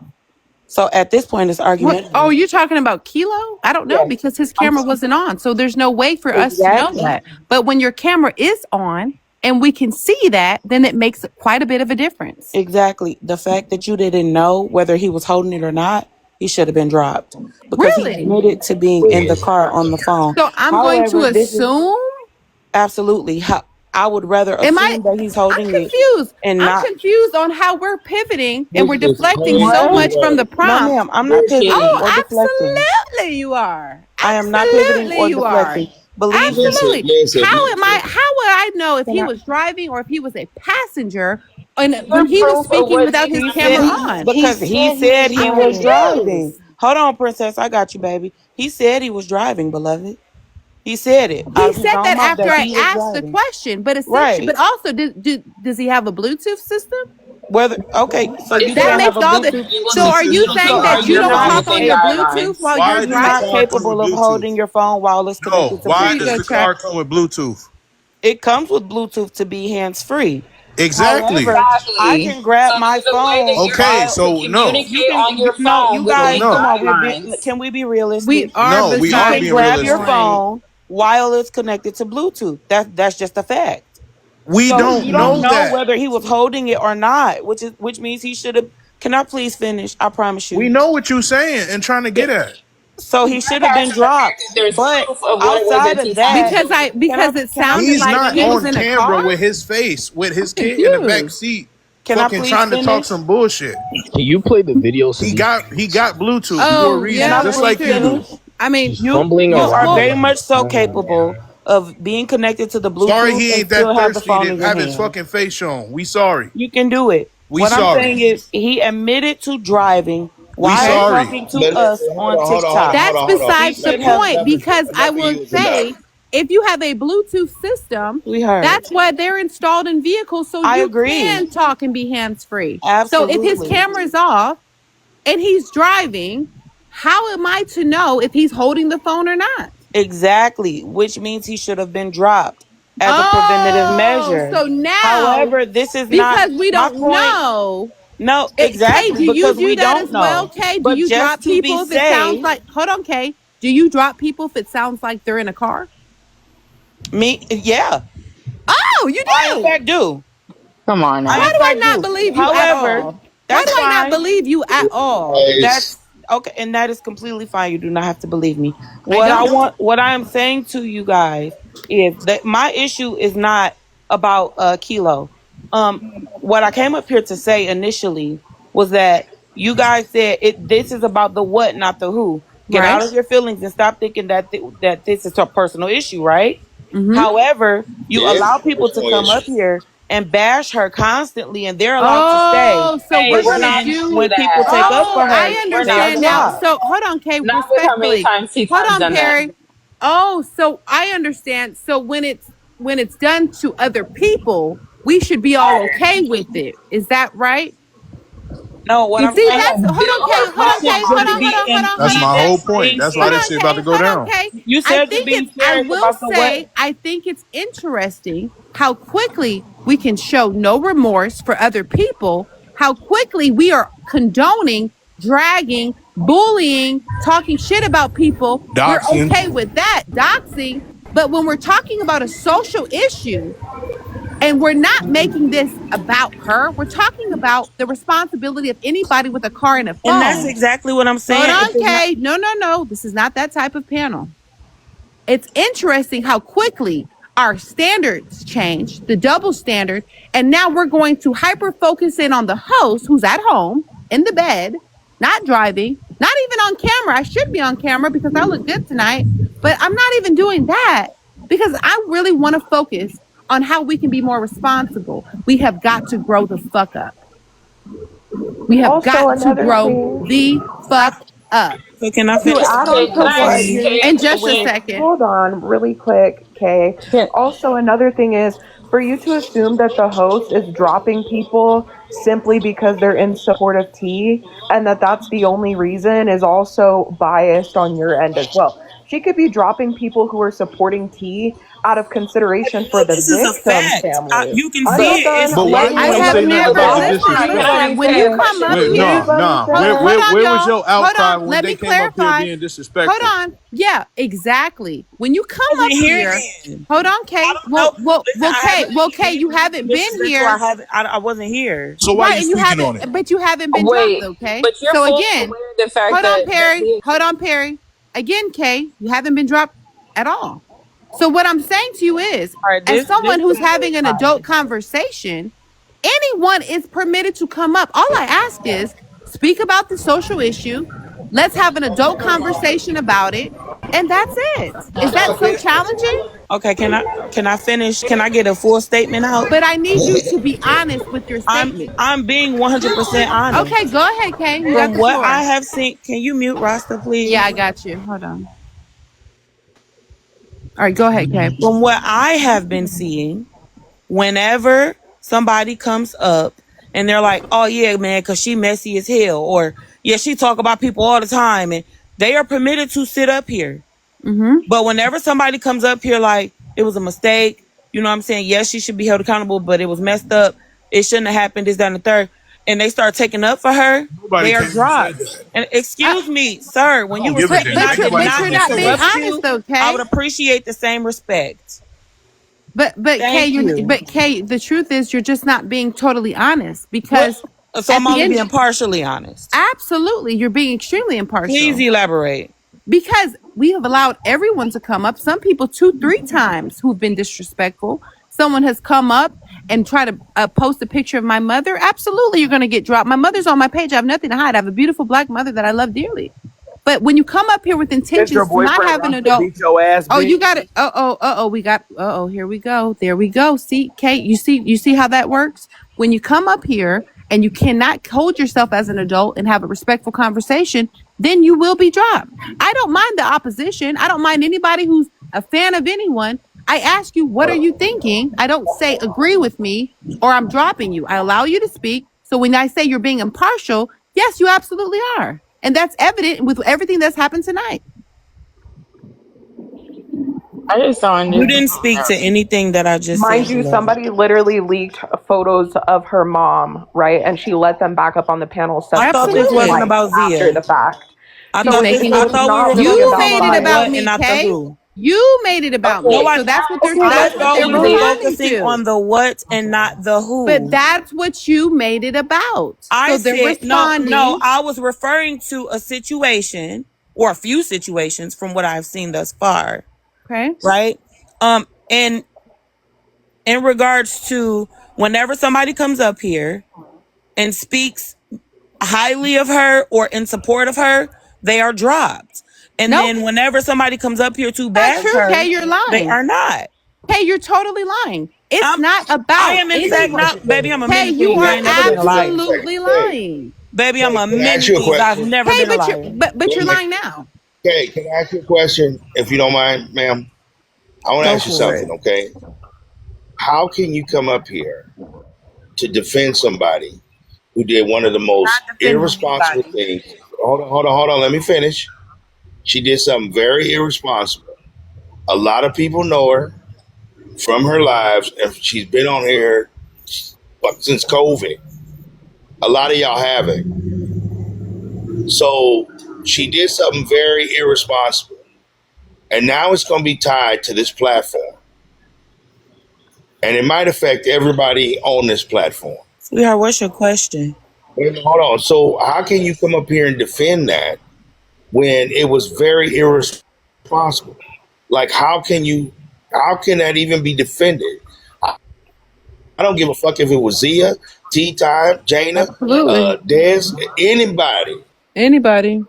So at this point, it's What? Oh, argumentative. you're talking about Kilo? I don't know Yes. because his I'm camera wasn't on. So there's no way for us to know exactly. that. But when your camera is on and we can see that, then it makes quite a bit of a difference. Exactly. The fact that you didn't know whether he was holding it or not, he should have been dropped because he Really? admitted to being in the car on the phone. So I'm going to However, this is assume. absolutely how I would rather Am I? assume that he's I'm holding it confused. and I'm not. confused on how we're pivoting and we're This is deflecting so crazy much What? from the work. No, prompt. ma'am. I'm not pivoting or Oh, deflecting. absolutely you are. I am not pivoting Absolutely or you are. deflecting. Believe Listen, me. Absolutely. listen, How am I? listen. How would I know if Can he I? was driving or if he was a passenger, and when The he was proof of speaking what without his He camera said on? he because he said he said was he I'm was driving. driving. confused. Hold on, princess. I got you, baby. He said he was driving, beloved. He said it out He of his said own that mouth after that I he was asked the driving. question, but essentially, Right. but also, does he have a Bluetooth system? Whether okay, so you That don't have makes a all the. Bluetooth. Able So to are you see So saying are that on you you your don't not phone talk with the on your able? Bluetooth guidelines. while you're Are Why you does the not driving? car come with capable of Bluetooth? holding your phone while it's No. connected to Why Here you does go, the Bluetooth? Chuck. car come with Bluetooth? It comes with Bluetooth to be hands free. Exactly. However, I Exactly. can grab So my there's a way that phone you're Okay, able while to so no. you communicate can. on your No, phone you with guys, these come No. on. guidelines. Can we be We realistic? are No, we You are beside can being the grab your realistic. point. phone while it's connected to Bluetooth. That's just a fact. We So don't you don't know know that. whether he was holding it or not, which means he should have. Can I please finish? I promise We you. know what you're saying and trying to Yeah. get at. So he should Bypassing have been the fact dropped. that there's But proof of what it was outside that of T-Time was that, doing. Because it can I sounded He's please like not he was on finish? in a camera car. with his face, with I'm his kid in the back confused. seat, Can I fucking please trying to talk finish? some bullshit. Can you play the video so He these got he got Bluetooth for a Oh Can reason, yeah, I just that's please like you true. do. finish? I mean, he's fumbling You are around very well, with his much so phone capable and of being connected to the Sorry Bluetooth he and ain't that still have the thirsty phone to in your have his hand. fucking face shown. We sorry. You can do it. We What I'm sorry. saying is he admitted to driving We while okay. sorry. talking to But us listen, hold on on, hold on, hold on, TikTok. hold That's on, hold on. He besides the should Enough, have, point enough is because I enough of will you is enough. say if you have a Bluetooth system, sweetheart. that's why they're installed in vehicles so I you agree. can talk and be hands free. So if his Absolutely. camera's off and he's driving, how am I to know if he's holding the phone or not? Exactly. Which means he should have been dropped as a preventative Oh, measure. so now However, this is not because we my don't point. know. No, Kay, exactly, do you because do we that don't as well, know. Kay? Do But you just drop to be people if it sounds safe, like, hold on, Kay. Do you drop people if it sounds like they're in a car? yeah, Oh, you I in do. fact do. Come on I Why in now. do I fact not do. believe you at However, all? Why that's do I not fine. believe you at all? Guys, That's okay, and that is completely fine. You do not have to believe me. I don't. What I am saying to you guys is that my issue is not about Kilo. What I came up here to say initially was that you guys said it. This is about the what, not the who. Get Right? out of your feelings and stop thinking that this is a personal issue, right? Mm-hmm. However, you it is allow a people to personal come up issue. here and bash her constantly, and they're allowed to stay. Oh, so Hey, we're But we gonna when didn't do do. people that. take up Oh, for her, I We're they not are understand now. dropped. So hold on, Kay. not with how many Respectfully, times hold T-Time's on, done that. Perry. Oh, so I understand. So when it's done to other people, we should be all okay with it. Is that right? No, what You I'm see, saying, that's And hold build on, Kay. her Hold you on, said Kay. platform Hold just on, to hold be on, hold in on, hold That's be my on. whole that point. same That's why Hold this on, place. shit about to Kay. go Hold on, down. Kay. you I said to think be it's. I serious will about the what. say. I think it's interesting how quickly we can show no remorse for other people. How quickly we are condoning, dragging, bullying, talking shit about people. We're Doxing. okay with that, doxing. But when we're talking about a social issue, and we're not making this about her, we're talking about the responsibility of anybody with a car and a And that's phone. exactly what I'm Hold saying. It on, does not. Kay. No, no, no. This is not that type of panel. It's interesting how quickly our standards change, the double standard, and now we're going to hyper focus in on the host who's at home in the bed, not driving, not even on camera. I should be on camera because I look good tonight, but I'm not even doing that because I really want to focus on how we can be more responsible. We have got to grow the fuck up. We have Also, got to another grow thing. the fuck up. So can I To finish add my on Okay, to can I what question? you're In just a wait, second. hold on really quick, Kay. can, Also, another thing is for you to assume that the host is dropping people simply because they're in support of T and that that's the only reason is also biased on your end as well. She could be dropping people who are supporting T out of consideration for No, the this is a victim fact. family. You can I'm see so not it. done. It's But why Let you me I ain't have say let me nothing never about the finish. listened. Let me disrespect? Listen, finish. when you Kay. come up Wait, You here, no, let me nah. hold, finish. hold on, Where was y'all. your Hold outcry on. when Let they me came up here clarify. being Hold disrespectful? on. Yeah, exactly. When you come I wasn't up here here, then. hold on, I Kay. don't know. Listen, I haven't. Kay, He you was being haven't been disrespectful. here. I wasn't here. So why Right, you and you speaking haven't, on it? but you haven't been dropped, wait, okay? but you're So fully again, aware of the fact hold on, that Perry. Hold on, Perry. Again, Kay, you haven't been dropped at all. So what I'm saying to you is, All right, as this someone who's battle having is an hot. adult conversation, anyone is permitted to come up. All I ask is speak about the social issue. Let's have an adult conversation about it. And that's it. Is that so challenging? Okay, can I finish? Can I get a full statement out? But I need you to be honest with your I'm statement. I'm being 100% honest. Okay, go ahead, Kay. You got From the what floor. I have seen, can you mute Rasta, Yeah, please? I got you. Hold on. All right, go ahead, Kay. From what I have been seeing, whenever somebody comes up and they're like, "Oh yeah, man, because she messy as hell," or "Yeah, she talk about people all the time," and they are permitted to sit up here. Mm-hmm. But whenever somebody comes up here like it was a mistake, you know what I'm saying? Yes, she should be held accountable, but it was messed up. It shouldn't have happened. This, that, and the third. And they start taking up for her, Nobody they are came and said dropped. that. And Uh, excuse me, sir, I when you don't were give a but speaking, damn. I but Ain't you're did nobody but not you're came and not said being that. interrupt honest you. though, I Kay. would appreciate the same respect. But Kay, Thank you. The truth is you're just not being totally honest What? because So at I'm the only end, being partially honest. absolutely, you're being extremely Please impartial. elaborate. Because we have allowed everyone to come up. Some people 2, 3 times who've been disrespectful. Someone has come up and try to post a picture of my mother. Absolutely, you're going to get dropped. My mother's on my page. I have nothing to hide. I have a beautiful black mother that I love dearly. But when you come up here with Does your intentions to not boyfriend have an Rasta adult, beat your ass, oh, you bitch? got it. We got. Here we go. There we go. See, Kate, you see how that works. When you come up here and you cannot hold yourself as an adult and have a respectful conversation, then you will be dropped. I don't mind the opposition. I don't mind anybody who's a fan of anyone. I ask you, what are you thinking? I don't say agree with me or I'm dropping you. I allow you to speak. So when I say you're being impartial, yes, you absolutely are. And that's evident with everything that's happened tonight. I just don't You understand. didn't speak to anything that I just said, Mind you, beloved. somebody literally leaked photos of her mom, right? And she let them back up on the panel I thought subsequently this wasn't Absolutely. tonight about after Zia. the fact. I She's So thought it's this. making I it. it's thought we were not talking really You about about made it the bias. about what and me, not the Kay. who. You made it about No, me. I. So that's what they're Okay, I that's but what thought they're we were Kay, responding focusing to. on the what and not the But who. that's what you made it about. I So they're said no, no. responding. I was referring to a situation or a few situations from what I've seen thus far, Okay. right? And in regards to whenever somebody comes up here and speaks highly of her or in support of her, they are dropped. And Nope. then whenever somebody comes up here to Not bash true, Kay. her, You're they lying. are not. Kay, you're totally lying. It's I'm, not I about am in fact anyone. not, baby. I'm a Kay, mini you please. I are ain't never been a liar, absolutely Hey, lying. baby. I'm hey, a can I ask mini you a please. I've question? never Kay, been a liar. but you're Wait a minute. lying now. Okay, can I ask you a question, if you don't mind, ma'am? I want to Go ask you for something, it. okay? How can you come up here to defend somebody who did one of the most Not defending irresponsible anybody. things? Hold on. Let me finish. She did something very irresponsible. A lot of people know her from her lives, and she's been on here since COVID. A lot of y'all haven't. So she did something very irresponsible. And now it's going to be tied to this platform. And it might affect everybody on this platform. Sweetheart, what's your question? Wait, hold on. So how can you come up here and defend that when it was very irresponsible? Like, how can that even be defended? I don't give a fuck if it was Zia, Tea Time, Jana, Absolutely. Des, anybody. Anybody.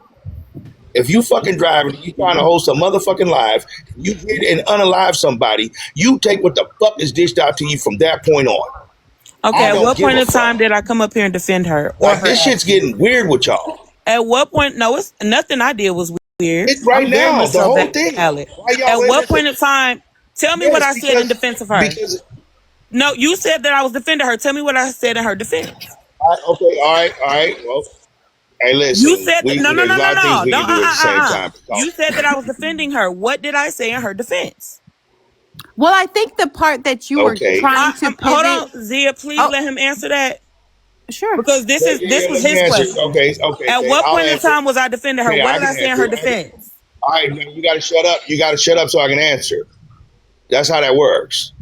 If you fucking driving, you trying to host a motherfucking live, you hit and unalive somebody, you take what the fuck is dished out to you from that point on. Okay, I at don't what give point a in time fuck. did I come up here and defend her or Like, her this shit's actions? getting weird with y'all. At what point? No, it's nothing I did was weird. It's right I'm very now, much the so whole thing. valid. Why y'all At wait? what Listen. point in time? Tell me what Yes, I said in defense of her. because No, you said that I was defending her. Tell me what I said in her defense. okay, all right. Well, hey, You listen, said that, no, no, there's no, a no, lot of things no. we Don't. can do at the same time. You said that I was defending her. What did I say in her defense? Well, I think the part that you were Okay. trying to Hold pivot. on, Zia. Please Oh, let him answer that sure. because Yeah, this was let me his answer. question. Okay, At okay. what I'll point in answer. time was I defending her? Okay, What I did can I say in answer. her defense? All right, now you got to shut up. You got to shut up so I can answer. That's how that works.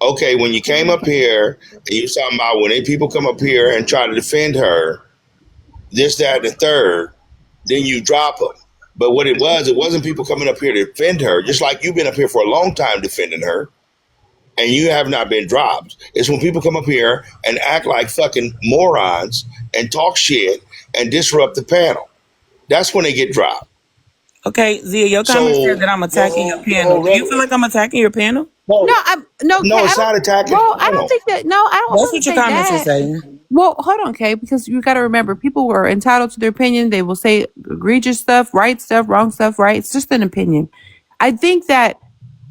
Okay, when you came up here and you was talking about when people come up here and try to defend her, this, that, and the third, then you drop them. But what it wasn't people coming up here to defend her, just like you've been up here for a long time defending her, and you have not been dropped. It's when people come up here and act like fucking morons and talk shit and disrupt the panel. That's when they get dropped. Okay, Zia, your comment said So that I'm attacking your your panel. whole Do you feel like I'm attacking your panel? No, no, I'm no, Kay. no, I it's don't. not attacking Well, the I don't panel. think that. No, I That's wouldn't what your say comments are that. saying. Well, hold on, Kay, because you got to remember, people are entitled to their opinion. They will say egregious stuff, right stuff, wrong stuff, right? It's just an opinion. I think that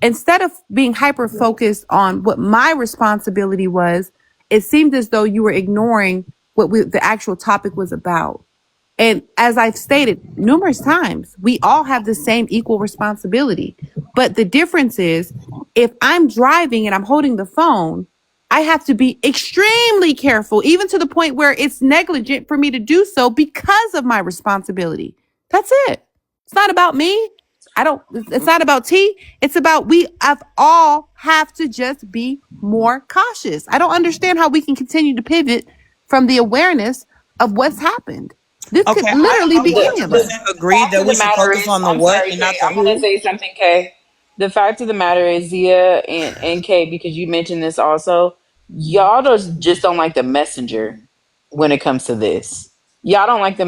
instead of being hyper focused on what my responsibility was, it seemed as though you were ignoring what the actual topic was about. And as I've stated numerous times, we all have the same equal responsibility. But the difference is if I'm driving and I'm holding the phone, I have to be extremely careful, even to the point where it's negligent for me to do so because of my responsibility. That's it. It's not about me. It's not about T. It's about all have to just be more cautious. I don't understand how we can continue to pivot from the awareness of what's happened. This Okay, could literally I be any of 100% us. agree Fact that of we the should matter focus is, on the I'm what sorry, and Kay. not the I'm gonna who. say something, Kay. The fact of the matter is, Zia and Kay, because you mentioned this also, y'all just don't like the messenger when it comes to this. Y'all don't like the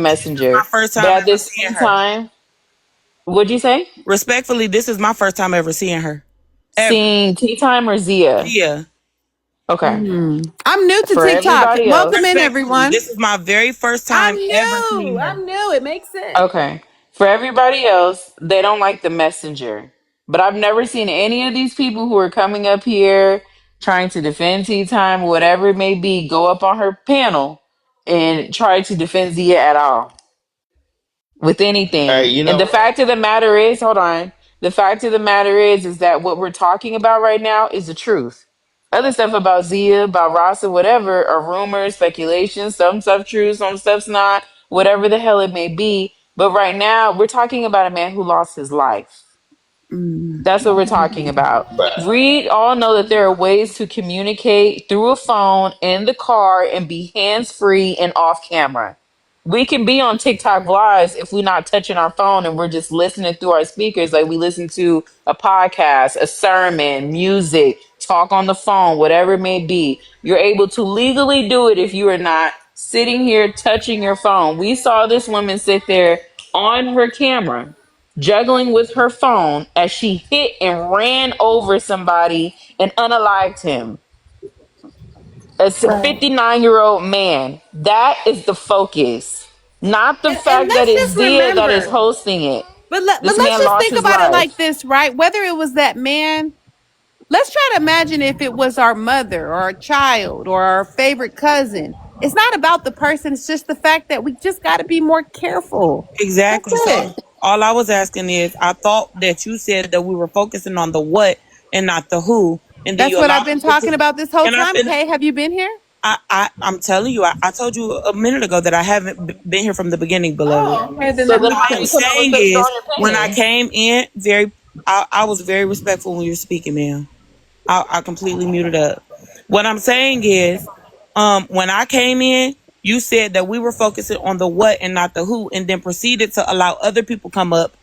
My messenger, first but time at ever the seeing same her. time, what'd you say? Respectfully, this is my first time ever seeing her. Ever. Seeing Tea Time or Zia? Zia. Okay. I'm new to For TikTok. everybody Welcome else, in, Respectfully, everyone. this is my very first I'm time ever new. seeing her. I'm new. It makes sense. okay. For everybody else, they don't like the messenger. But I've never seen any of these people who are coming up here trying to defend Tea Time, whatever it may be, go up on her panel and try to defend Zia at all with Hey, anything. you And know the what? fact of the matter is, hold on. The fact of the matter is that what we're talking about right now is the truth. Other stuff about Zia, about Rasa, whatever, are rumors, speculations. Some stuff true, some stuff's not. Whatever the hell it may be. But right now, we're talking about a man who lost his life. That's what we're talking about. We all know that there are ways to communicate through a phone in the car and be hands free and off camera. We can be on TikTok lives if we're not touching our phone and we're just listening through our speakers, like we listen to a podcast, a sermon, music, talk on the phone, whatever it may be. You're able to legally do it if you are not sitting here touching your phone. We saw this woman sit there on her camera juggling with her phone as she hit and ran over somebody and unalived him. A Right. 59-year-old man. That is the focus, not the And fact that let's it's just Zia that is remember, hosting it. but This let's man just lost think his about it like life. this, right? Whether it was that man, let's try to imagine if it was our mother or our child or our favorite cousin. It's not about the person, it's just the fact that we just got to be more careful. That's Exactly. So it. all I was asking is, I thought that you said that we were focusing on the what and not the who, and then That's you what I've allowed been people to. talking about this whole And I time, fin. Kay. Have you been here? I'm telling you, I told you a minute ago that I haven't been here from the beginning, beloved. Oh, okay. Then So that then What makes why are I'm you sense. coming with saying such is, strong when I opinions? came in, I was very respectful when you were speaking, ma'am. I completely muted up. What I'm saying is, when I came in, you said that we were focusing on the what and not the who, and then proceeded to allow other people come up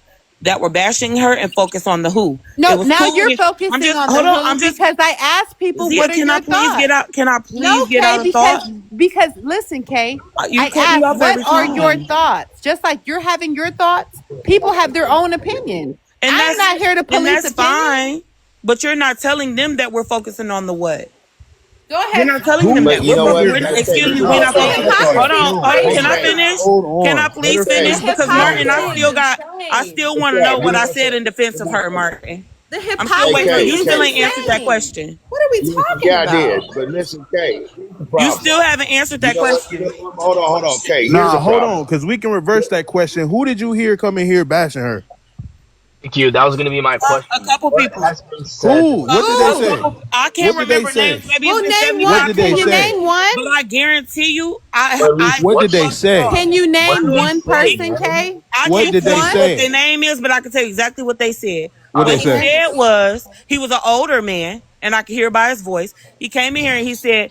that were bashing her and focus on the who. It No, was now cool. you're I'm focusing just on the hold on. who I'm just because I asked people, Zia. what are Can I your please get thoughts? out? Can I No, please get Kay, out a thought? because listen, Kay, You I cut me asked, off what every are your time, thoughts? Just like you're having your thoughts, people have their own opinion. and I'm not here to police that's opinion. fine. But you're not telling them that we're focusing on the what. Go We're ahead. not telling him Who that. But you know what? Excuse me, This we're is not the focusing. Hold on, hypocrisy, hold on. Can I crazy. finish? Hold Can I on. Let please her This is finish? the finish. Because Let her Martin, hypocrisy finish. I insane. still want to know Okay, you what know I what I'm said saying? in defense of her, Martin. The I'm still Hey, waiting for hypocrisy K, you. is Still K. ain't answered that insane. question. What are we Listen, talking yeah, I did. about? But listen, K, here's the You problem. still haven't answered You that know what? question. Hold on. K, here's Nah, the hold problem. on, because we can reverse that question. Who did you hear coming here bashing her? Thank you. That was gonna be my A question. couple What people. has been said Who? in What did they A Who? say? couple. I can't What did they remember say? names. Maybe it's Well, been name What one. 75 did they Can people you in say? here. name one? But I guarantee you, or at least What what did they she say? saw? Can you What name did they one say, person, man? Kay? I What can't did tell they you One? what their say? name is, but I can tell you exactly what they said. What they What he say? Okay. said was he was an older man, and I could hear by his voice. He came in here and he said,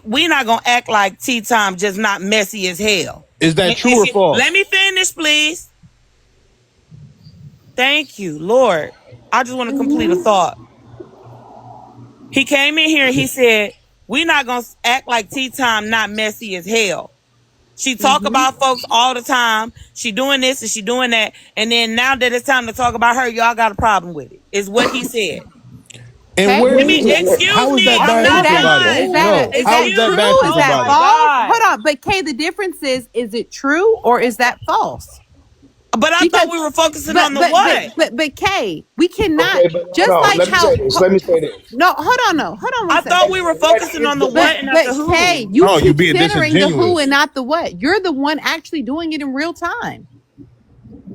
we're not gonna act like tea time just not messy as hell. Is that true or Let false? me finish, please. Thank you, Lord. I just want to complete a thought. He came in here and he said, we're not gonna act like tea time not messy as hell. She talk Mm-hmm. about folks all the time. She doing this and she doing that. And then now that it's time to talk about her, y'all got a problem with it. Is what he said. And Okay. where Let he? me excuse How is me. that I'm bashing Is not that somebody? done. is that No. is How that is that Excuse true? bashing Is Oh that my somebody? false? God. Hold on. But Kay, the difference is it true or is that false? But I thought Because we were focusing but on the but but what? but Kay, we cannot Okay, but hold just on. like Let me how say this. Let me say this. no, hold on, no, hold on one I thought second. we were What focusing is on the the what who? and not the But Kay, who. you Oh, you keep being centering the who and disingenuous. not the what. You're the one actually doing it in real time.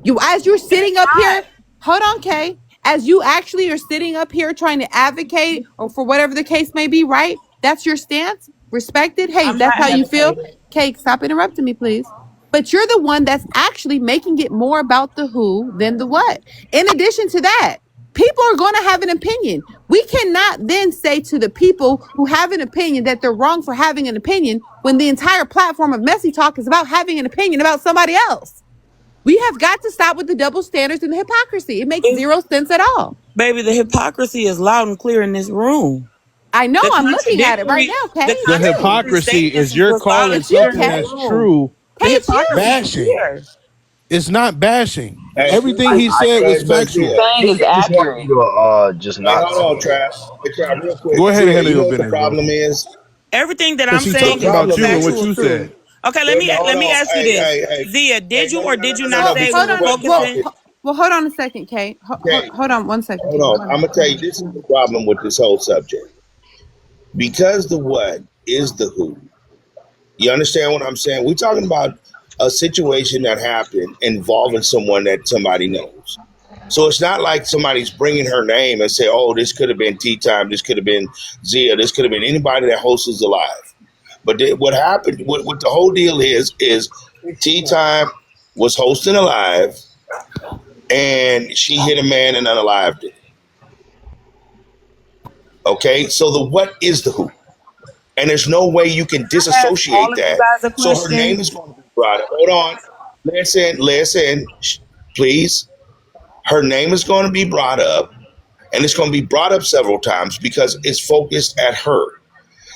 You as you're And it's sitting up not. here, hold on, Kay. As you actually are sitting up here trying to advocate or for whatever the case may be, right? That's your stance. Respected. Hey, I'm that's how not you feel. advocating. Kay, stop interrupting me, please. But you're the one that's actually making it more about the who than the what. In addition to that, people are going to have an opinion. We cannot then say to the people who have an opinion that they're wrong for having an opinion when the entire platform of Messy Talk is about having an opinion about somebody else. We have got to stop with the double standards and the hypocrisy. It makes It's, zero sense at all. baby, the hypocrisy is loud and clear in this room. I know The I'm looking at it right contradictory, now, the Kay. The It's you. contradictory hypocrisy statements is is you're what's loud calling and It's you, clear in something this Kay. that's room. true Kay, The it's hypocrisy you. is bashing. here. It's not bashing. Hey, Everything listen. he said was So Zia, factual. Saying is listen. Just want accurate. you to just Hey, not hold on, say Trav. Hey, Trav, real quick. Go ahead and Zia, handle you your know what the business, bro. problem is? Everything that Because I'm he The saying talking is about problem you and what is. factual you truth. said. Okay, let Wait, me no, hold let me on. ask you Hey, this. hey, hey. Zia, Hey, did you no, or no, no, did no, you no, no, not no. say This we Hold is were on. where the Well, focusing? problem. hold on a second, Kay. Okay. Hold on one second, Kay. Hold on. Hold I'm on. gonna tell you. This is the problem with this whole subject. Because the what is the who. You understand what I'm saying? We're talking about a situation that happened involving someone that somebody knows. So it's not like somebody's bringing her name and say, "Oh, this could have been Tea Time. This could have been Zia. This could have been anybody that hosts is alive." But what happened? What the whole deal is Tea Time was hosting alive, and she hit a man and unalived it. Okay, so the what is the who? And there's no way you can Ask all disassociate of you that. guys a So her question. name is going to be brought up. Hold on. Listen, please. Her name is going to be brought up, and it's going to be brought up several times because it's focused at her.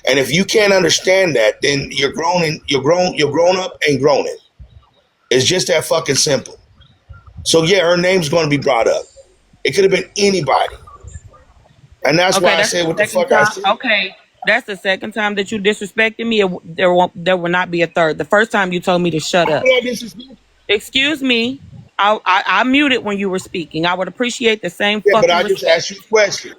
And if you can't understand that, then you're grown up and groaning. It's just that fucking simple. So yeah, her name's going to be brought up. It could have been anybody, and that's why Okay, I that's the said what the second fuck I time. said. Okay, that's the second time that you disrespected me. There will not be a third. The first time you told me to shut How up. did I disrespect? Excuse me. I muted when you were speaking. I would appreciate the same Yeah, but fucking I just respect. asked you a question.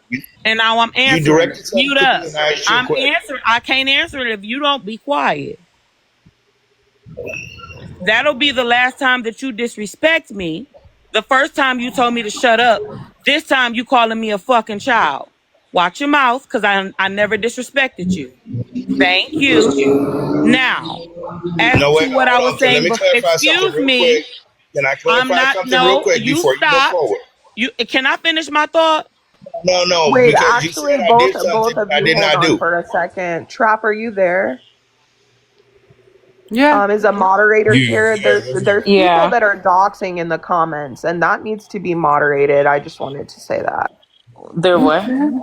And now I'm You answering it. directed something Mute to up. me, and I asked you a I'm question. answering. I can't answer it if you don't be quiet. That'll be the last time that you disrespect me. The first time you told me to shut up. This time you calling me a fucking child. Watch your mouth, because I never disrespected you. Thank you. Now, as No, to wait, what I hold was on. Let saying me before, clarify something excuse real me. quick. Can I I'm clarify not, something real no, quick you before you go stopped. forward? You can I finish my thought? No, Wait, because you said actually, I did both something of I you did hold not on do. for a second. Trap, are you there? Yeah. Is a moderator Yeah. here? Yeah, There's people Yeah. that are doxing in the comments, and that needs to be moderated. I just wanted to say that. There what? They're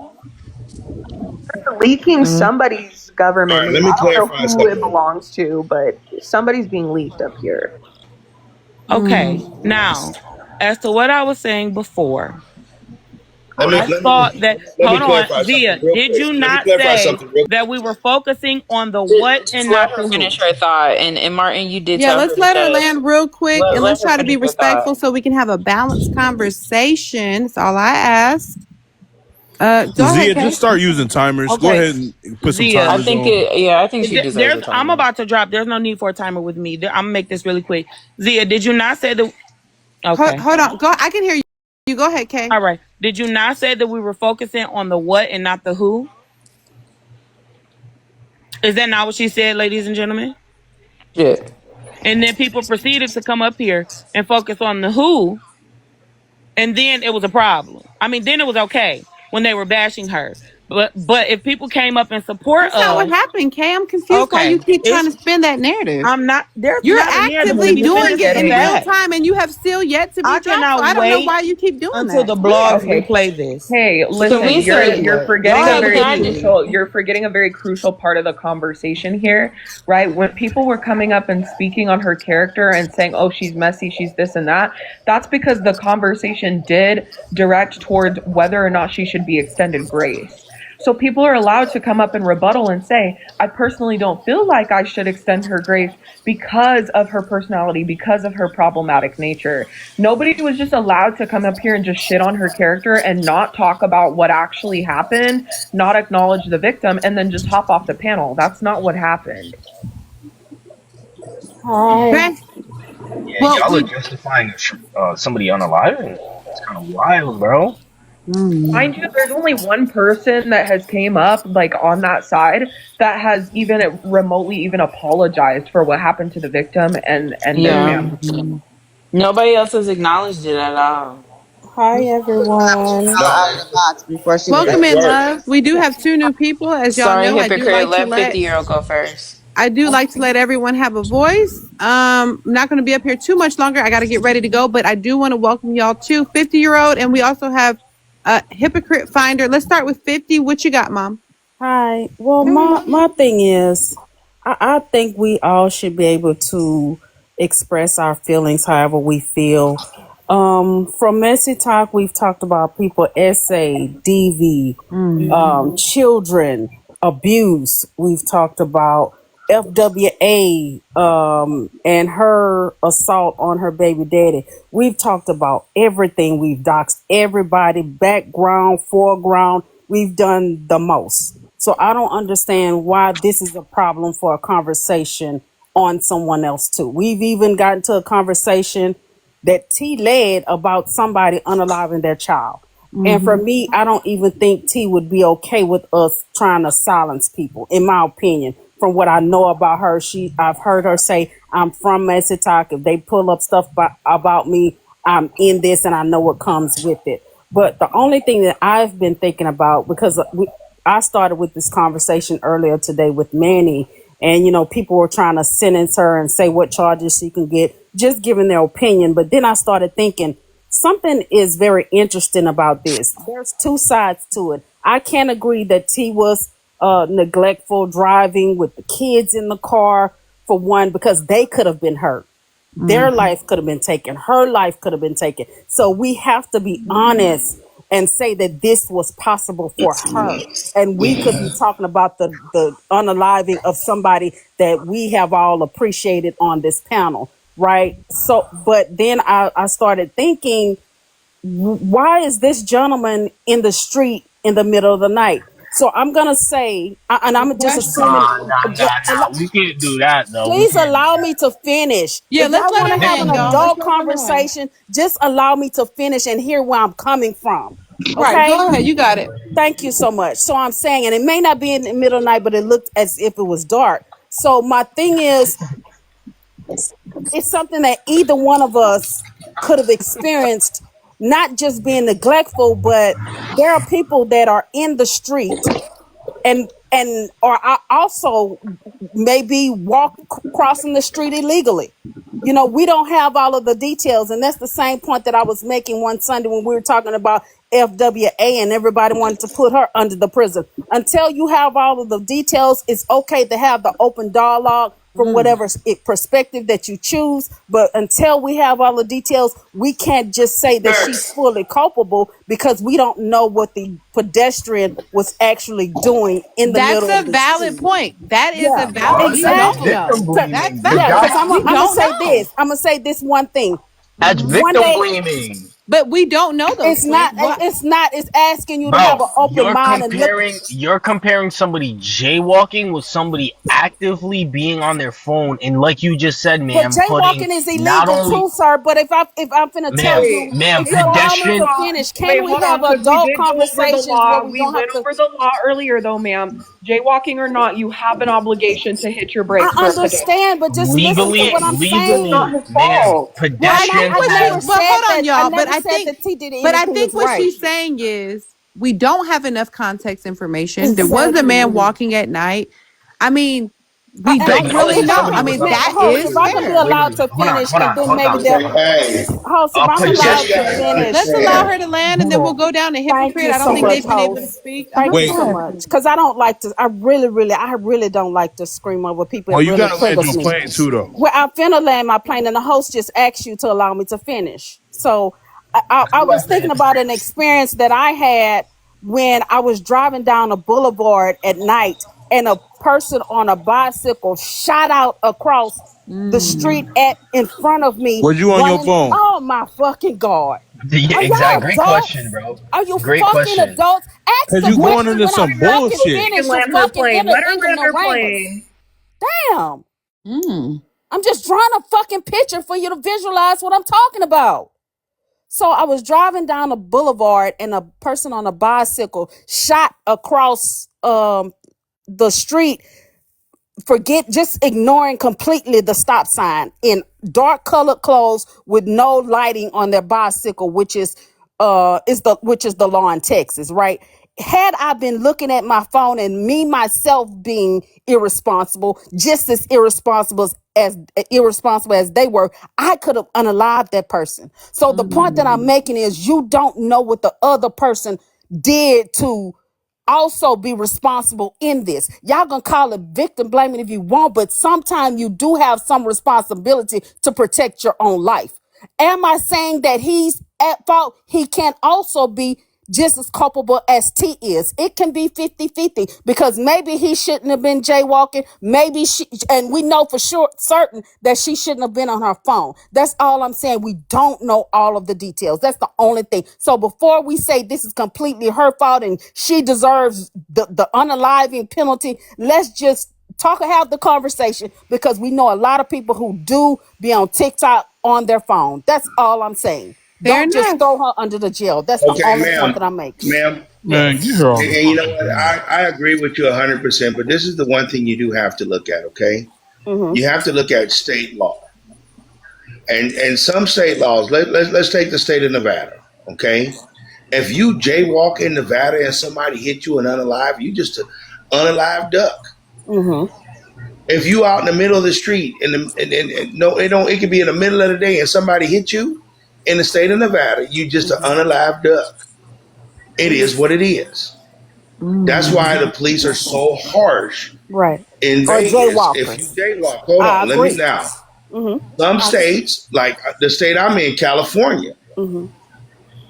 leaking somebody's all government right, news. let me I don't know clarify who it something. belongs to, but somebody's being leaked up here. Okay. Now, as to what I was saying before, I thought that, let me hold on, clarify Zia, something real did quick. you Let me not clarify say something real that we were focusing on the what Just and let not the her finish who? her thought. And Martin, you did Yeah, tell her let's to let her shut up. land real quick and Let let's her try to be finish her thought. respectful so we can have a balanced conversation. That's all I ask. Go ahead, Zia, Kay. just start using timers. Go Okay, ahead and put some Zia, I timers think on. it. Yeah, I think she deserves there's, a I'm timer. about to drop. There's no need for a timer with me. I'm gonna make this really quick. Zia, did you not say that? Okay. Hold on. Go. I can hear you. You go ahead, Kay. All right. Did you not say that we were focusing on the what and not the who? Is that not what she said, ladies and gentlemen? Yeah. And then people proceeded to come up here and focus on the who, and then it was a problem. I mean, then it was okay when they were bashing her. But if people came up in support That's not what of, happened, Kay. I'm confused why you okay, keep trying it's to spin that narrative. I'm not there's You're not a narrative Well, because actively the you doing just defendants it came in getting real back. time and you have still yet to be I dropped. So cannot I don't know wait why you keep doing until that. the Weird. blogs okay. replay this. Hey, Can listen, we say you're y'all forgetting a have? very Can I just? crucial you're forgetting a very crucial part of the conversation here, right? When people were coming up and speaking on her character and saying, "Oh, she's messy, she's this and that," that's because the conversation did direct towards whether or not she should be extended grace. So people are allowed to come up and rebuttal and say, I personally don't feel like I should extend her grace because of her personality, because of her problematic nature. Nobody was just allowed to come up here and just shit on her character and not talk about what actually happened, not acknowledge the victim, and then just hop off the panel. That's not what happened. Hi. Okay. Yeah, Well, y'all are we. justifying somebody unaliving. It's kind of wild, bro. Mind you, there's only one person that has came up like on that side that has even remotely even apologized for what happened to the victim and their Yeah. family. Nobody else has acknowledged it at all. Hi, quick. everyone. No, Out of the box before she was Welcome that's in, able right. love. We do have two new people, as y'all Sorry, know. hypocrite. Let 50-year-old go first. I do like to let everyone have a voice. I'm not going to be up here too much longer. I got to get ready to go, but I do want to welcome y'all to 50-year-old, and we also have a hypocrite finder. Let's start with 50. What you got, Mom? Hi. Well, Hey. my thing is, I think we all should be able to express our feelings however we feel. From Messy Talk, we've talked about people essay, DV, children, abuse. We've talked about FWA, and her assault on her baby daddy. We've talked about everything. We've doxed everybody, background, foreground. We've done the most. So I don't understand why this is a problem for a conversation on someone else too. We've even gotten to a conversation that T led about somebody unaliving their child. And for me, I don't even think T would be okay with us trying to silence people, in my opinion. From what I know about her, I've heard her say, I'm from Messy Talk. If they pull up stuff about me, I'm in this and I know what comes with it. But the only thing that I've been thinking about, because I started with this conversation earlier today with Manny, and people were trying to sentence her and say what charges she can get, just giving their opinion. But then I started thinking something is very interesting about this. There's two sides to it. I can't agree that T was neglectful driving with the kids in the car, for one, because they could have been hurt. Their life could have been taken. Her life could have been taken. So we have to be honest and say that this was possible for her. And we could be talking about the unaliving of somebody that we have all appreciated on this panel, right? So, but then I started thinking, why is this gentleman in the street in the middle of the night? So I'm gonna say, and Good I'm just question. assuming. Nah. We can't do that though. We Please can't do allow me that. to finish. Yeah, If let's y'all let want her to have an land, y'all. Let's adult let her land. conversation, just allow me to finish and hear where I'm coming from. Right. Okay? Go ahead. You got it. Thank you so much. So I'm saying, and it may not be in the middle of the night, but it looked as if it was dark. So my thing is, it's something that either one of us could have experienced, not just being neglectful, but there are people that are in the street and or I also maybe crossing the street illegally. We don't have all of the details, and that's the same point that I was making one Sunday when we were talking about FWA and everybody wanted to put her under the prison. Until you have all of the details, it's okay to have the open dialogue, from whatever perspective that you choose. But until we have all the details, we can't just say that she's fully culpable because we don't know what the pedestrian was actually doing in the That's middle a of the valid street. point. That is a Yeah, valid. We That's don't exactly. know. victim That's blaming. The Yeah, valid. because guy, I'm We gonna don't say know. this. I'm gonna say this one thing. that's One victim day, blaming. But we don't know those it's not. twins. What? It's not. It's asking you to have Bro, an open mind and look. You're comparing somebody jaywalking with somebody actively being on their phone, and like you just said, But ma'am, putting jaywalking is not illegal only too, sir. But if I'm finna tell ma'am, you, ma'am, if you allow me to pedestrian. finish, Wait, can we hold on, have because we adult did go over the conversations where law. we We don't went have to? over the law earlier, though, ma'am. Jaywalking or not, you have an obligation to hit your I brakes for a pedestrian. understand, but just listen to what I'm It's not saying. his Ma'am, fault. Well, I think pedestrians what she. I never have. Well, said hold on, that. I y'all. never said that T did But I anything think was what right. she's saying is we don't have enough context information. There was a man Exactly. walking at night. I mean, we And don't really acknowledging know. somebody I was mean, on that Host, if is I can be fair. wait, allowed wait, to finish, and then hold maybe on. they'll. Hey, Host, if A I'm just allowed to pedestrian. gotta finish. Let's allow her understand. to land, and then we'll go down to Thank hypocrite. you I don't so think much, they've been able to host. speak. Thank you Wait, so much. Because I don't like to. I really don't like to scream over people. oh, It you really gotta land triggers your me. plane too, though. Well, I'm finna land my plane, and the host just asked you to allow me to finish. So I was thinking about an experience that I had when I was driving down a boulevard at night, and a person on a bicycle shot out across the street at in front of me, Was you on your running. phone? Oh my fucking god! Yeah, Are exact. y'all Great question, adults? bro. Are you Great fucking question. adults? Ask Cause the you going question into when I'm some fucking bullshit. She can finished. You land her fucking plane. Let her land her ignoramus. plane. Damn. I'm just drawing a fucking picture for you to visualize what I'm talking about. So I was driving down a boulevard, and a person on a bicycle shot across the street, just ignoring completely the stop sign, in dark colored clothes with no lighting on their bicycle, which is the law in Texas, right? Had I been looking at my phone and me myself being irresponsible, just as irresponsible as they were, I could have unalived that person. So the point that I'm making is, you don't know what the other person did to also be responsible in this. Y'all gonna call it victim blaming if you want, but sometimes you do have some responsibility to protect your own life. Am I saying that he's at fault? He can also be just as culpable as T is. It can be 50-50, because maybe he shouldn't have been jaywalking. Maybe and we know for sure certain that she shouldn't have been on her phone. That's all I'm saying. We don't know all of the details. That's the only thing. So before we say this is completely her fault and she deserves the unaliving penalty, let's just have the conversation, because we know a lot of people who do be on TikTok on their phone. That's all I'm saying. Fair Don't just enough. throw her under the jail. That's the Okay, only point ma'am, that I'm making. ma'am, Man, get her on the and you know fucking what? plane. I agree with you 100%, but this is the one thing you do have to look at, okay? You have to look at state law. And some state laws, let's take the state of Nevada, okay? If you jaywalk in Nevada and somebody hit you and unalive, you just an unalive duck. If you out in the middle of the street and no, it could be in the middle of the day and somebody hit you in the state of Nevada, you just an unalive duck. It is what it is. That's why the police are so harsh Right. in Or Vegas. If you jaywalkers. jaywalk, hold I on, let me agree. now. Some states, like the state I'm in, California,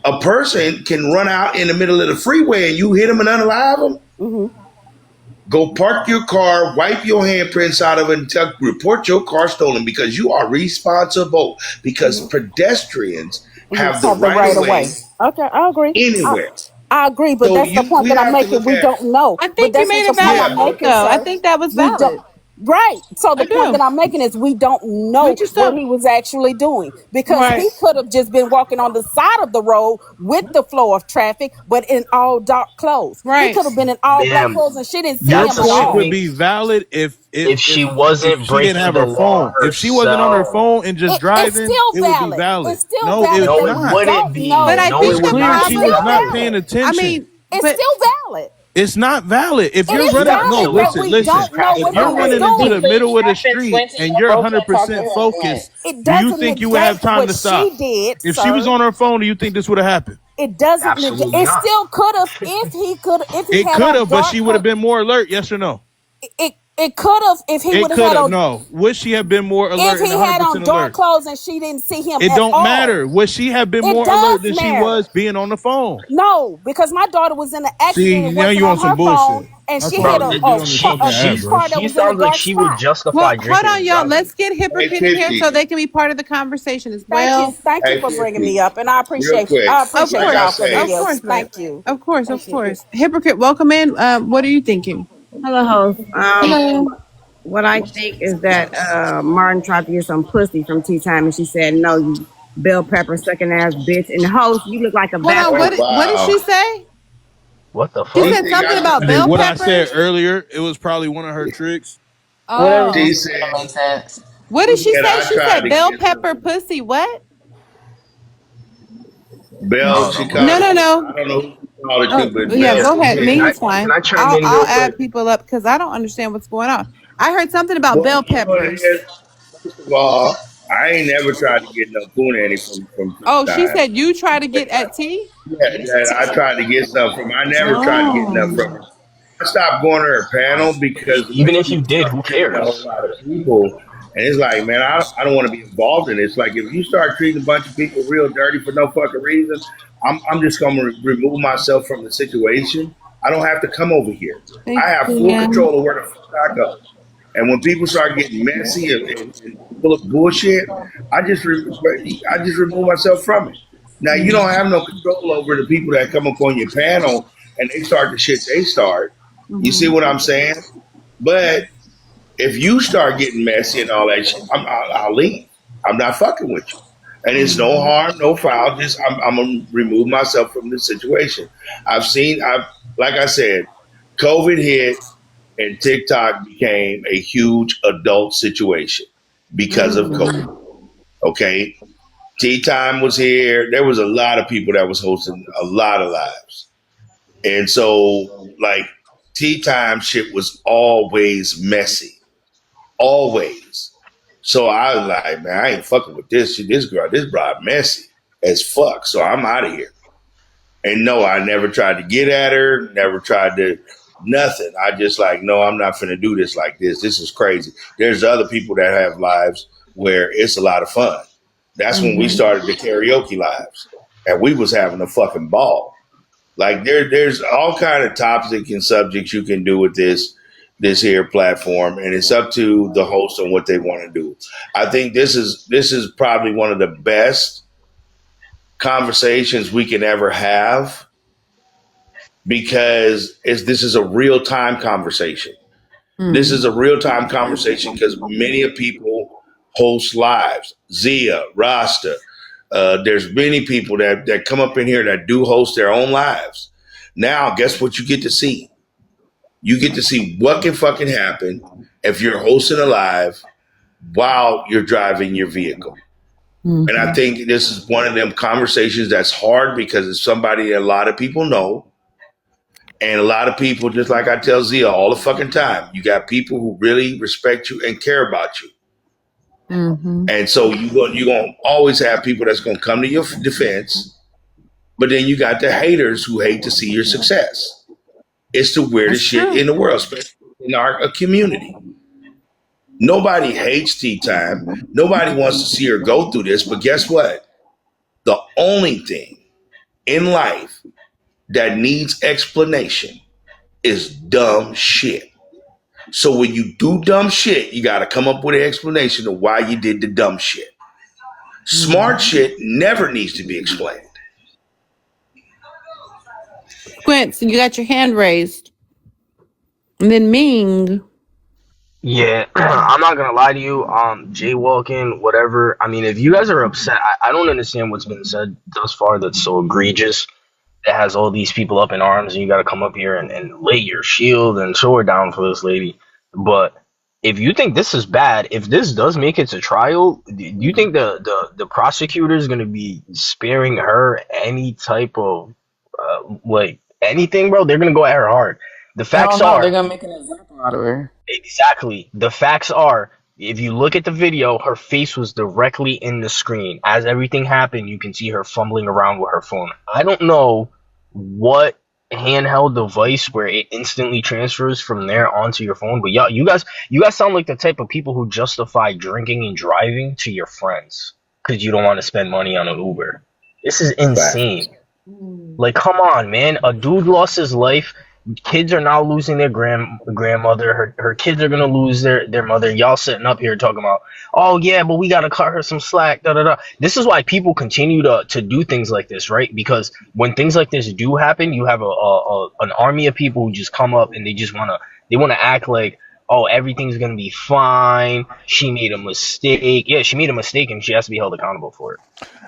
a person can run out in the middle of the freeway and you hit them and unalive them. Go park your car, wipe your handprints out of it, and report your car stolen, because you are responsible. Because pedestrians have the Have the right right of of way. way Okay, I agree. anywhere. I agree, but So that's the point we that I'm have to making. look We at, don't know. I But think you that's made just a the point valid I'm yeah, point, making, though. I sir. think that was We don't. valid. Right. So I the point that do. I'm making is, we don't We know just what don't. he was actually doing, because Right. he could have just been walking on the side of the road with the flow of traffic, but in all dark clothes. He Right. could have been in all black Ma'am, clothes and she didn't see Your him that's at point would all. assuming be valid if she if wasn't she didn't breaking have the her law phone. If she wasn't on her herself. phone and just It's driving, still it would be valid. valid. It's still No, valid it's No, that it we not. wouldn't don't But be. know. I No, It's it think the would clear not It's she be. was still problem. not valid. paying I attention. mean, It's but still valid. It's not valid. If It you're is running, no, valid that listen, we listen. don't know If what you're he was running into the doing. middle of the street and you're 100% focused, It do you doesn't think you would have negate time what to stop? she did, If she was sir. on her phone, do you think this would have happened? It doesn't negate. Absolutely It not. still could have, if he It had could on have, but she dark would have color. been more alert. Yes or no? It It could have if he It would have could had have. on No. Would she have been more if alert and he had on 100% dark alert? clothes and she didn't see him It at don't all. matter. Would she have been It more alert does than she matter. was being on the phone? No, because my daughter was in an accident. See, It now wasn't you on on some her phone, bullshit. and That's she why hit Bro, you be on this fucking a app, bro. car that she was in a sounds like dark she would spot. justify Well, hold drinking on, and y'all. driving. Let's get Hey, hypocrite in here 50. so they can be part of the conversation as Thank you, well. thank you Hey, for bringing 50. me up, and I Real appreciate quick. Of Like I course, y'all for the say, of gifts. course, babe. Thank you. Of course, Thank of you. course. Hypocrite, welcome in. What are you thinking? Hello, host. Hello. What I think is that Martin tried to get some pussy from Tea Time, and she said, "No, you bell pepper sucking ass bitch." And the host, you look like a Hold on. backup. oh, What did wow. she say? What the She She fuck? said think something I about tried Then bell what I said peppers. earlier, it was probably one of her to, tricks. Whatever you Oh, she said said, don't make sense. what did she she said say? I She tried said to bell get pepper some pussy. What? I Bell. don't know, She bro. No, called it. no, no. I don't know who she called it to, Oh, but yeah. Bell, Go she ahead. said, Can Me I is can fine. I chime in I'll real quick? add people up because I don't understand what's going on. I heard something about well, bell you know what it peppers. is? First of all, I ain't never tried to get no punani from Tea Oh, she Time. said you try to get at tea. Yeah, that I tried to get some from. I never tried to get nothing from Oh. her. I stopped going to her panel because the way Even if she you was did, who treating a whole cares? lot of people, and it's like, man, I don't want to be involved in this. Like, if you start treating a bunch of people real dirty for no fucking reason, I'm just going to remove myself from the situation. I don't have to come over here. I Thanks, have full Jan. control of where the fuck I go. And when people start getting messy and full of bullshit, I just remove myself from it. Now you don't have no control over the people that come up on your panel and they start the shit they start. You see Mm-hmm. what I'm saying? But if you start getting messy and all that shit, I'll leave. I'm not fucking with you. And it's no Mm-hmm. harm, no foul. Just I'm gonna remove myself from the situation. I've like I said, COVID hit and TikTok became a huge adult situation because of COVID. Mm-hmm. Okay, Tea Time was here. There was a lot of people that was hosting a lot of lives, and so like Tea Time shit was always messy, always. So I was like, man, I ain't fucking with this shit. This broad messy as fuck. So I'm out of here. And no, I never tried to get at her, never tried to nothing. I just like, no, I'm not finna do this like this. This is crazy. There's other people that have lives where it's a lot of fun. That's when we Mm-hmm. started the karaoke lives. And we was having a fucking ball. Like there's all kind of topics and subjects you can do with this here platform, and it's up to the host on what they want to do. I think this is probably one of the best conversations we can ever have because this is a real time conversation. This is a real time conversation because many of people host lives. Zia, Rasta, there's many people that come up in here that do host their own lives. Now, guess what you get to see? You get to see what can fucking happen if you're hosting a live while you're driving your vehicle. And I Mm-hmm. think this is one of them conversations that's hard because it's somebody that a lot of people know. And a lot of people, just like I tell Zia all the fucking time, you got people who really respect you and care about you. Mm-hmm. And so you're going to always have people that's going to come to your defense. But then you got the haters who hate to see your success. It's the weirdest That's shit true. in the world, especially in our community. Nobody hates Tea Time. Nobody wants to see her go through this. But guess what? The only thing in life that needs explanation is dumb shit. So when you do dumb shit, you got to come up with an explanation of why you did the dumb shit. Smart Mm-hmm. shit never needs to be explained. Quince, you got your hand raised. And then Ming. Yeah, I'm not gonna lie to you. Jaywalking, whatever. I mean, if you guys are upset, I don't understand what's been said thus far that's so egregious. That has all these people up in arms, and you got to come up here and lay your shield and sword down for this lady. But if you think this is bad, if this does make it to trial, do you think the prosecutor is going to be sparing her any type of like anything, bro? They're going to go at her hard. The Hell facts no, they're are gonna make an example out of her. exactly. The facts are. If you look at the video, her face was directly in the screen. As everything happened, you can see her fumbling around with her phone. I don't know what handheld device where it instantly transfers from there onto your phone. But y'all, you guys sound like the type of people who justify drinking and driving to your friends because you don't want to spend money on an Uber. This is insane. Like, come on, man. A dude lost his life. Kids are now losing their grandmother. Her kids are gonna lose their mother. Y'all sitting up here talking about, oh yeah, but we gotta cut her some slack. Da da da. This is why people continue to do things like this, right? Because when things like this do happen, you have an army of people who just come up and they wanna act like, oh, everything's gonna be fine. She made a mistake. Yeah, she made a mistake and she has to be held accountable for it.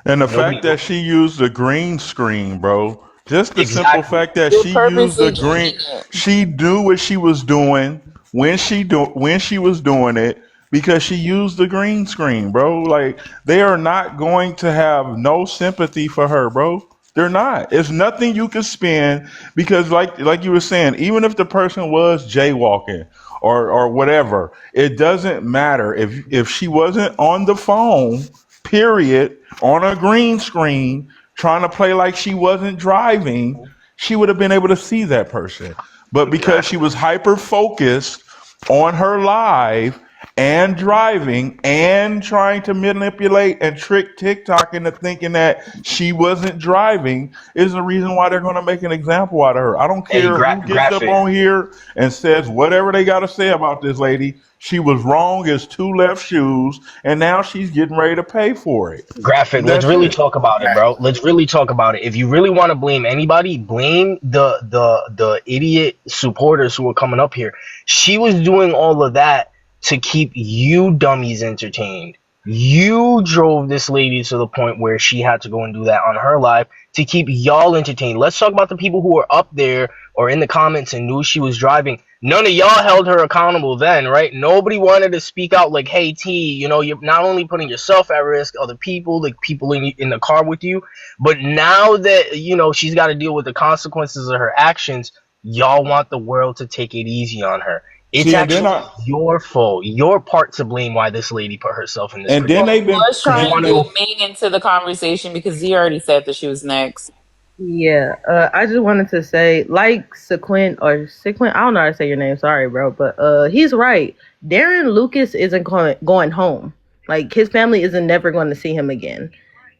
And the fact that she used a green screen, bro. Just the simple Exactly. fact that You're she used purposely a green, doing it. she knew what she was doing when she was doing it because she used the green screen, bro. Like they are not going to have no sympathy for her, bro. They're not. It's nothing you can spend because, like you were saying, even if the person was jaywalking or whatever, it doesn't matter if she wasn't on the phone. Period. On a green screen, trying to play like she wasn't driving, she would have been able to see that person. But because she was hyper focused on her live and driving and trying to manipulate and trick TikTok into thinking that she wasn't driving is the reason why they're going to make an example out of her. I don't Hey, care who gets up graphic. on here and says whatever they got to say about this lady. She was wrong as two left shoes, and now she's getting ready to pay for it. Graphic, let's That's really it. talk about it, bro. Let's really talk about it. If you really want to blame anybody, blame the idiot supporters who are coming up here. She was doing all of that to keep you dummies entertained. You drove this lady to the point where she had to go and do that on her live to keep y'all entertained. Let's talk about the people who were up there or in the comments and knew she was driving. None of y'all held her accountable then, right? Nobody wanted to speak out like, hey, T, you know, you're not only putting yourself at risk, other people, the people in the car with you, but now that, you know, she's got to deal with the consequences of her actions, y'all want the world to take it easy on her. It's See, and then actually your fault, your part to blame why this lady put herself in this and then Well, predicament. they've we been was Because you trying to want get to Ming into the conversation because Z already said that she was next. Yeah, I just wanted to say, like Sequin, I don't know how to say your name, sorry, bro, but he's right. Darren Lucas isn't going home. Like his family isn't never going to see him again.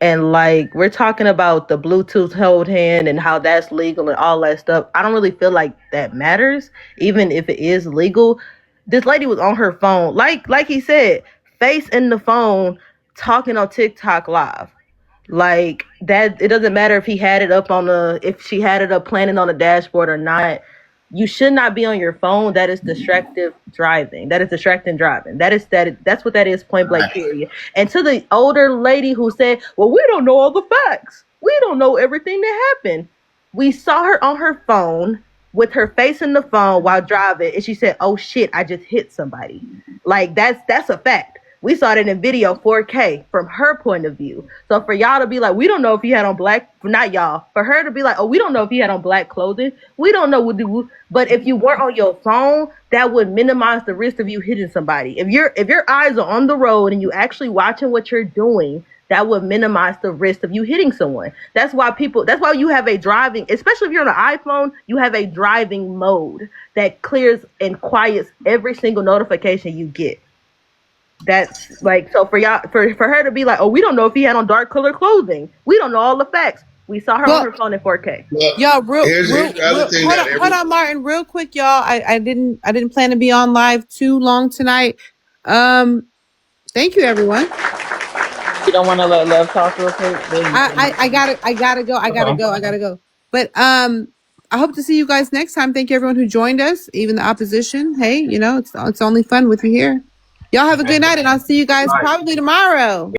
And like we're talking about the Bluetooth hold hand and how that's legal and all that stuff. I don't really feel like that matters, even if it is legal. This lady was on her phone, like he said, face in the phone, talking on TikTok live. Like that, it doesn't matter if if she had it up planning on the dashboard or not. You should not be on your phone. That is distractive driving. That is distracting driving. That's what that is, point blank period. And to the older lady who said, well, we don't know all the facts. We don't know everything that happened. We saw her on her phone with her face in the phone while driving, and she said, oh shit, I just hit somebody. Like that's a fact. We saw it in video 4K from her point of view. So for y'all to be like, we don't know if he had on black, not y'all, for her to be like, oh, we don't know if he had on black clothing. We don't know what do. But if you weren't on your phone, that would minimize the risk of you hitting somebody. If your eyes are on the road and you actually watching what you're doing, that would minimize the risk of you hitting someone. That's why you have a driving, especially if you're on an iPhone, you have a driving mode that clears and quiets every single notification you get. That's like, so for y'all, for her to be like, oh, we don't know if he had on dark color clothing. We don't know all the facts. We saw her on her phone in 4K. Y'all, hold on, Martin, real quick, y'all. I didn't plan to be on live too long tonight. Thank you, everyone. You don't want to let Love talk real quick? I gotta go. But I hope to see you guys next time. Thank you, everyone who joined us, even the opposition. Hey, you know, it's only fun with you here. Y'all have a good night, and I'll see you guys probably tomorrow.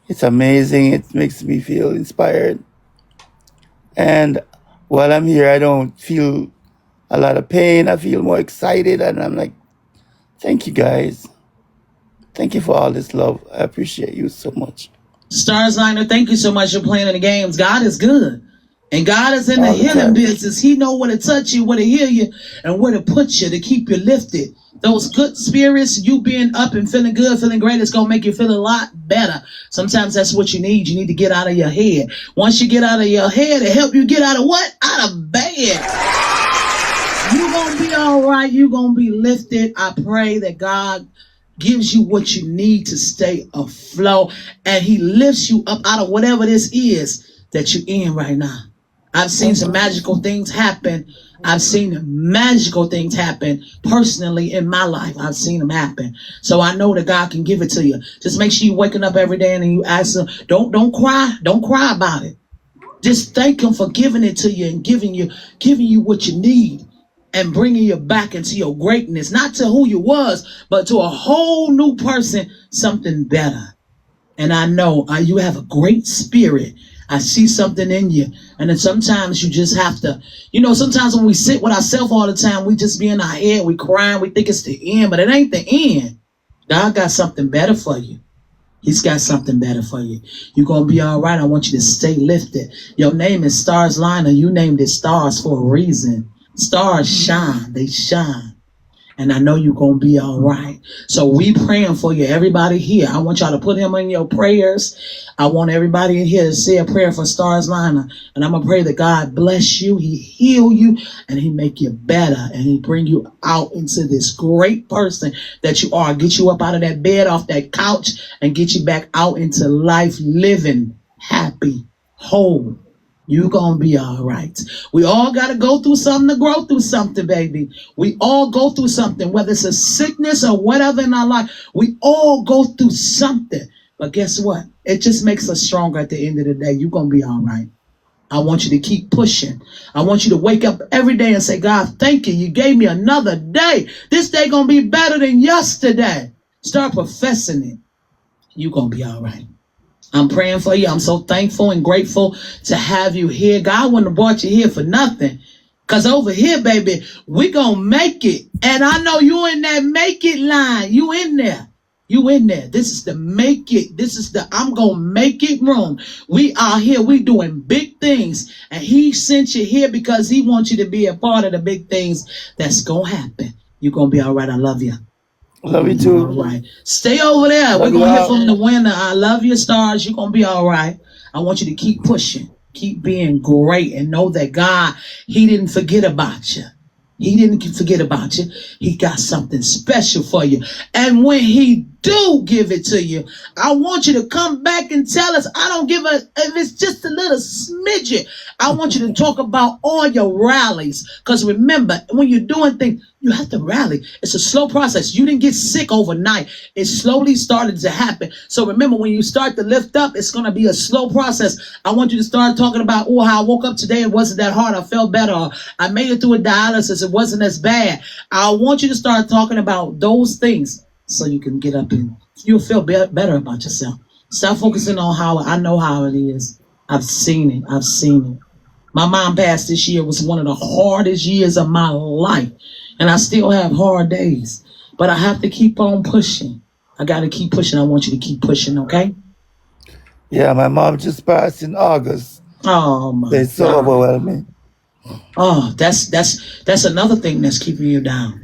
It's amazing. It makes me feel inspired. And while I'm here, I don't feel a lot of pain. I feel more excited. And I'm like, thank you guys. Thank you for all this love. I appreciate you so much. Stars Liner, thank you so much for playing in the games. God is good. And God is in the healing business. He know where to touch you, where to heal you, and where to put you to keep you lifted. Those good spirits, you being up and feeling good, feeling great, it's gonna make you feel a lot better. Sometimes that's what you need. You need to get out of your head. Once you get out of your head, it help you get out of what? Out of bed. You're gonna be all right. You're gonna be lifted. I pray that God gives you what you need to stay afloat, and He lifts you up out of whatever this is that you're in right now. I've seen some magical things happen. I've seen magical things happen personally in my life. I've seen them happen. So I know that God can give it to you. Just make sure you're waking up every day and you ask Him, don't cry. Don't cry about it. Just thank Him for giving it to you and giving you what you need and bringing you back into your greatness, not to who you was, but to a whole new person, something better. And I know you have a great spirit. I see something in you. And then sometimes you just have to, sometimes when we sit with ourselves all the time, we just be in our head, we crying, we think it's the end, but it ain't the end. God got something better for you. He's got something better for you. You're going to be all right. I want you to stay lifted. Your name is Stars Liner. You named it Stars for a reason. Stars shine. They shine. And I know you're going to be all right. So we praying for you. Everybody here, I want y'all to put him in your prayers. I want everybody in here to say a prayer for Stars Liner. And I'm going to pray that God bless you. He heal you and He make you better. And He bring you out into this great person that you are. Get you up out of that bed, off that couch, and get you back out into life, living happy, whole. You gonna be all right. We all gotta go through something to grow through something, baby. We all go through something, whether it's a sickness or whatever in our life. We all go through something. But guess what? It just makes us stronger at the end of the day. You gonna be all right. I want you to keep pushing. I want you to wake up every day and say, God, thank you. You gave me another day. This day gonna be better than yesterday. Start professing it. You gonna be all right. I'm praying for you. I'm so thankful and grateful to have you here. God wouldn't have brought you here for nothing. Because over here, baby, we going to make it. And I know you in that make it line. You in there. You in there. This is the make it. This is the I'm going to make it room. We are here. We doing big things. And He sent you here because He wants you to be a part of the big things that's going to happen. You're going to be all right. I love you. Love you too. All right. Stay over there. We're going to hear from the winner. I love you, Stars. You're going to be all right. I want you to keep pushing. Keep being great and know that God, He didn't forget about you. He didn't forget about you. He got something special for you. And when He do give it to you, I want you to come back and tell us. I don't give a, if it's just a little smidget. I want you to talk about all your rallies. Because remember, when you're doing things, you have to rally. It's a slow process. You didn't get sick overnight. It slowly started to happen. So remember, when you start to lift up, it's going to be a slow process. I want you to start talking about, oh, how I woke up today. It wasn't that hard. I felt better. Or I made it through a dialysis. It wasn't as bad. I want you to start talking about those things so you can get up and you'll feel better about yourself. Stop focusing on how I know how it is. I've seen it. I've seen it. My mom passed this year. Was one of the hardest years of my life. And I still have hard days. But I have to keep on pushing. I got to keep pushing. I want you to keep pushing, okay? Yeah, my mom just passed in August. Oh, my God. It's so overwhelming. Oh, that's another thing that's keeping you down.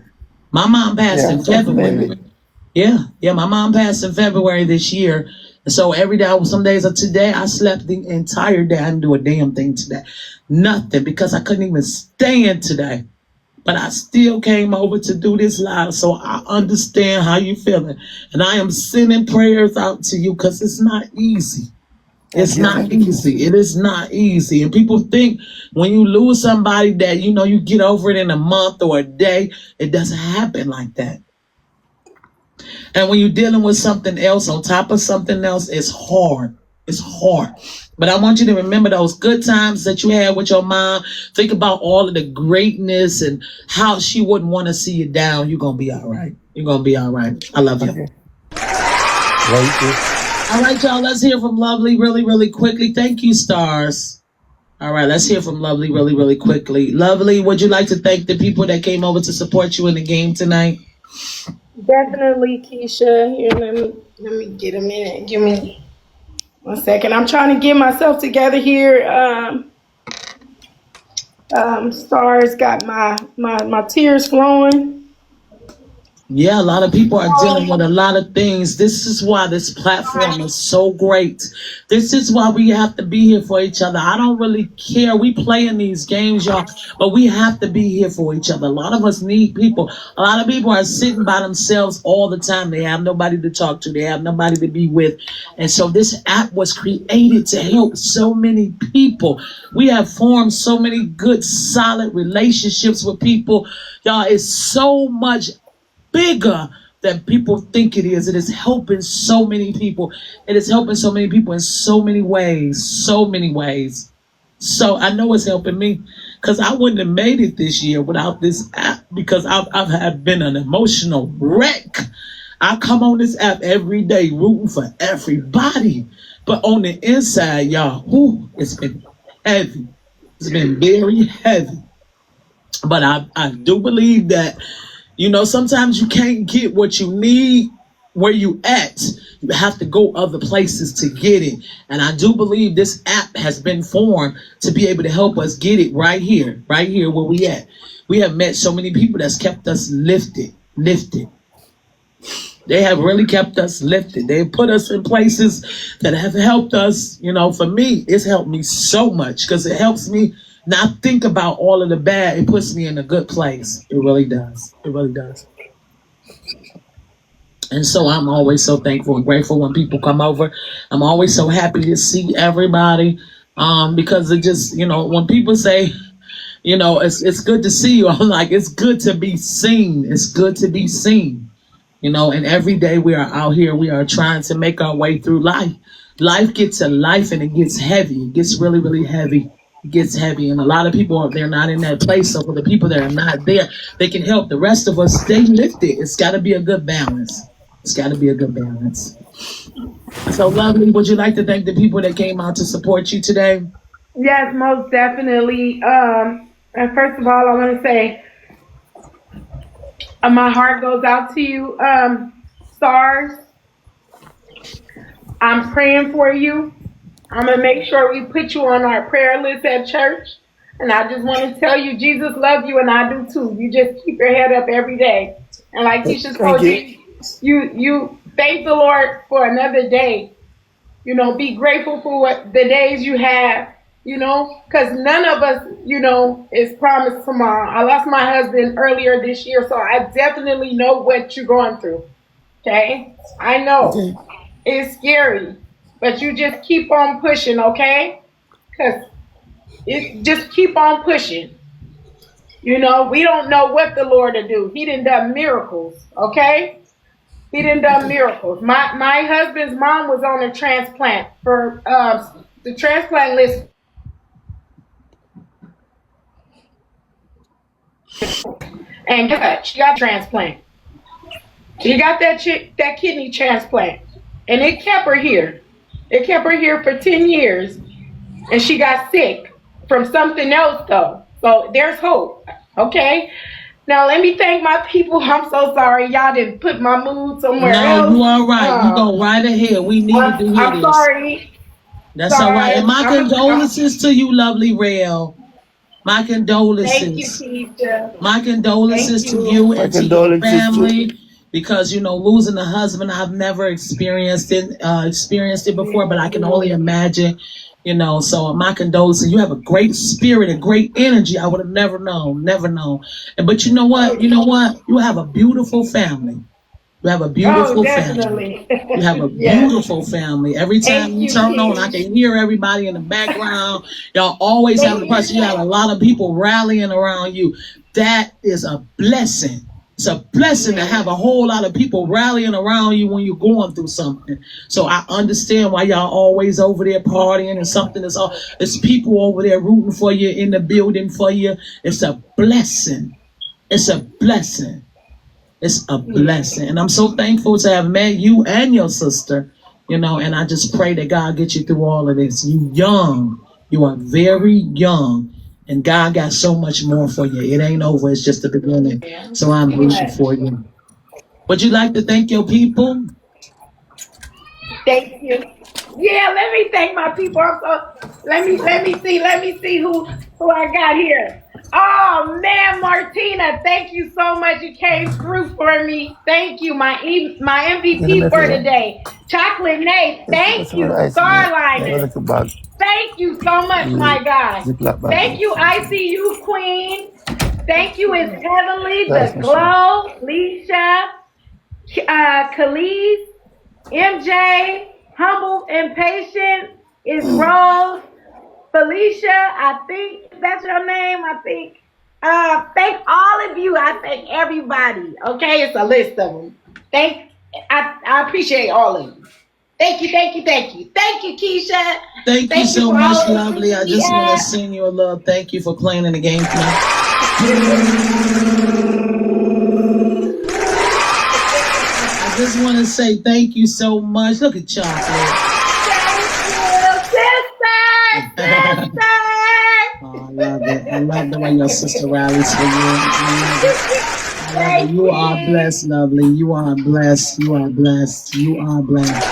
My mom passed in February. Yeah, my mom passed in February this year. And so every day, some days of today, I slept the entire day. I didn't do a damn thing today. Nothing, because I couldn't even stand today. But I still came over to do this live, so I understand how you're feeling. And I am sending prayers out to you because it's not easy. It's not easy. It is not easy. And people think when you lose somebody that, you get over it in a month or a day. It doesn't happen like that. And when you're dealing with something else on top of something else, it's hard. It's hard. But I want you to remember those good times that you had with your mom. Think about all of the greatness and how she wouldn't want to see you down. You're going to be all right. You're going to be all right. I love you. Okay. All right, y'all. Let's hear from Lovely really, really quickly. Thank you, Stars. All right, let's hear from Lovely really, really quickly. Lovely, would you like to thank the people that came over to support you in the game tonight? Definitely, Keisha. Here, let me get a minute. Give me 1 second. I'm trying to get myself together here. Stars got my tears flowing. Yeah, a lot of people are dealing with a lot of things. This is why this platform is so great. This is why we have to be here for each other. I don't really care. We play in these games, y'all, but we have to be here for each other. A lot of us need people. A lot of people are sitting by themselves all the time. They have nobody to talk to. They have nobody to be with. And so this app was created to help so many people. We have formed so many good, solid relationships with people. Y'all, it's so much bigger than people think it is. It is helping so many people. It is helping so many people in so many ways. So many ways. So I know it's helping me because I wouldn't have made it this year without this app because I've been an emotional wreck. I come on this app every day rooting for everybody. But on the inside, y'all, it's been heavy. It's been very heavy. But I do believe that, sometimes you can't get what you need where you at. You have to go other places to get it. And I do believe this app has been formed to be able to help us get it right here where we at. We have met so many people that's kept us lifted. They have really kept us lifted. They put us in places that have helped us. For me, it's helped me so much because it helps me not think about all of the bad. It puts me in a good place. It really does. It really does. And so I'm always so thankful and grateful when people come over. I'm always so happy to see everybody because it just, when people say, it's good to see you, I'm like, it's good to be seen. It's good to be seen. And every day we are out here, we are trying to make our way through life. Life gets to life and it gets heavy. It gets really, really heavy. It gets heavy. And a lot of people, they're not in that place. So for the people that are not there, they can help the rest of us stay lifted. It's got to be a good balance. It's got to be a good balance. So, Lovely, would you like to thank the people that came out to support you today? Yes, most definitely. And first of all, I want to say my heart goes out to you, Stars. I'm praying for you. I'm going to make sure we put you on our prayer list at church. And I just want to tell you, Jesus loves you, and I do too. You just keep your head up every day. And like Keisha told you thank the Lord for another day. Be grateful for what the days you have, because none of us, is promised tomorrow. I lost my husband earlier this year, so I definitely know what you're going through. Okay? I know. Okay. It's scary, but you just keep on pushing, okay? Because just keep on pushing. We don't know what the Lord will do. He done miracles, okay? He done miracles. My husband's mom was on a transplant for the transplant list. And she got a transplant. She got that kidney transplant. And it kept her here. It kept her here for 10 years. And she got sick from something else, though. So there's hope, okay? Now, let me thank my people. I'm so sorry. Y'all didn't put my mood somewhere else. No, you all right. You go right ahead. We needed to hear I'm this. Sorry. That's all right. And my condolences to you, Lovely Rail. My condolences. Thank you, Keisha. My condolences to you and to your family. Because, losing a husband, I've never experienced it before, but I can only imagine, so my condolences. You have a great spirit, a great energy. I would have never known. But you know what? You have a beautiful family. You have a beautiful family. You have a beautiful family. Every time you turn on, I can hear everybody in the background. Y'all always have the person. You have a lot of people rallying around you. That is a blessing. It's a blessing to have a whole lot of people rallying around you when you're going through something. So I understand why y'all always over there partying and something there's people over there rooting for you, in the building for you. It's a blessing. It's a blessing. It's a blessing. And I'm so thankful to have met you and your sister, and I just pray that God get you through all of this. You young. You are very young. And God got so much more for you. It ain't over. It's just the beginning. So I'm rooting for you. Would you like to thank your people? Thank you. Yeah, let me thank my people. Let me see who I got here. Oh man, Martina, thank you so much. You came through for me. Thank you, my MVP for today. Chocolate Nate, thank Some of the you. ice in there. I got a Starliner, little bag. thank you so much, The my guy. Ziploc bag. Thank you, ICU Queen. Thank you, Is Heavenly, The ice The machine. Glow, Leisha, Khalees, MJ, Humble and Patient, Is Rose, Felicia, I think that's your name. I think. Thank all of you. I thank everybody. Okay, it's a list of them. I appreciate all of you. Thank you, thank you, thank you. Thank you, Keisha. Thank you so for much, all the lovely. I we just want to had. send you a little thank you for playing in the game tonight. I just want to say thank you so much. Look at Chocolate. Thank you, sister. Oh, I love it. I love the way your sister rallies for you. I love it. You are blessed, lovely. You are blessed. You are blessed. You are blessed.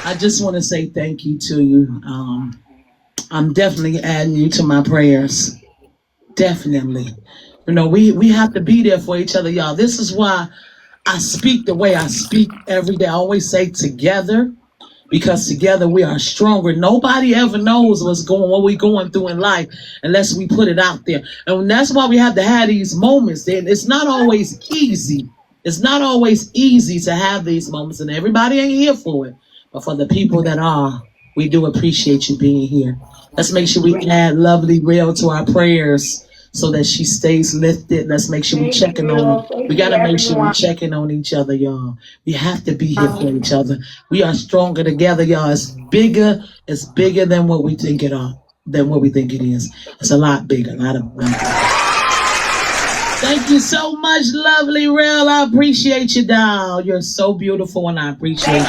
I just want to say thank you to you. I'm definitely adding you to my prayers. Definitely. You know, we have to be there for each other, y'all. This is why I speak the way I speak every day. I always say together, because together we are stronger. Nobody ever knows what we're going through in life unless we put it out there. And that's why we have to have these moments. And it's not always easy. It's not always easy to have these moments, and everybody ain't here for it. But for the people that are, we do appreciate you being here. Let's make sure we add Lovely Real to our prayers so that she stays lifted. Let's make sure we checking on her. We gotta make sure we checking on each other, y'all. We have to be here for each other. We are stronger together, y'all. It's bigger than what we think it are, than what we think it is. It's a lot bigger, a lot of Thank you so much, Lovely Real. I appreciate you, doll. You're so beautiful, and I appreciate you.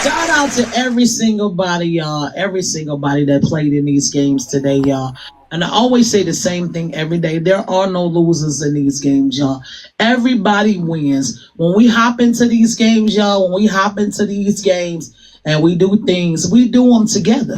Shout out to every single body, y'all. Every single body that played in these games today, y'all. And I always say the same thing every day. There are no losers in these games, y'all. Everybody wins. When we hop into these games, y'all, when we hop into these games and we do things, we do them together.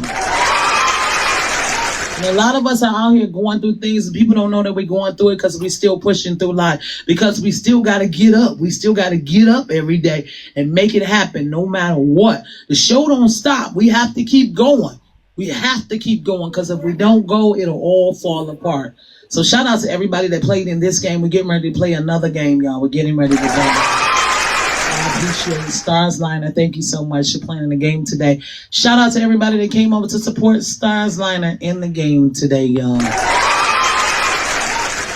And a lot of us are out here going through things and people don't know that we're going through it because we're still pushing through life. Because we still got to get up. We still got to get up every day and make it happen no matter what. The show don't stop. We have to keep going. We have to keep going because if we don't go, it'll all fall apart. So shout out to everybody that played in this game. We're getting ready to play another game, y'all. We're getting ready to go. I appreciate Stars Liner. Thank you so much for playing in the game today. Shout out to everybody that came over to support Stars Liner in the game today, y'all.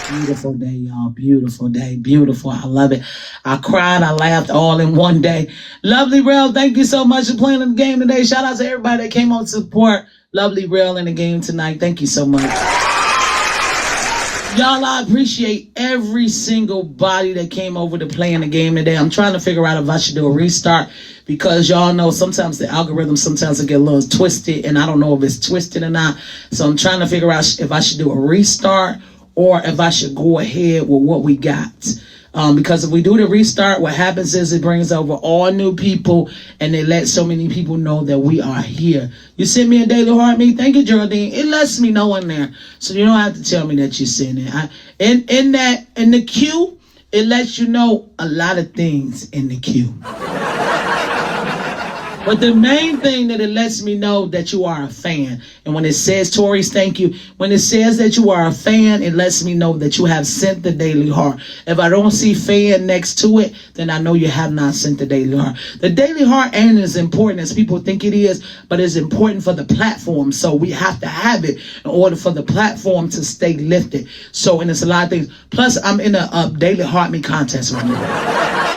Beautiful day, y'all. Beautiful day. Beautiful. I love it. I cried. I laughed all in one day. Lovely Real, thank you so much for playing in the game today. Shout out to everybody that came over to support Lovely Real in the game tonight. Thank you so much. Y'all, I appreciate every single body that came over to play in the game today. I'm trying to figure out if I should do a restart because y'all know sometimes the algorithm sometimes it get a little twisted and I don't know if it's twisted or not. So I'm trying to figure out if I should do a restart or if I should go ahead with what we got. Because if we do the restart, what happens is it brings over all new people and they let so many people know that we are here. You sent me a daily heart me. Thank you, Geraldine. It lets me know in there. So you don't have to tell me that you sent it. In the queue, it lets you know a lot of things in the queue. But the main thing that it lets me know that you are a fan. And when it says, Tori's, thank you. When it says that you are a fan, it lets me know that you have sent the Daily Heart. If I don't see fan next to it, then I know you have not sent the Daily Heart. The Daily Heart ain't as important as people think it is, but it's important for the platform. So we have to have it in order for the platform to stay lifted. So, and it's a lot of things. Plus, I'm in a Daily Heart Me contest right now.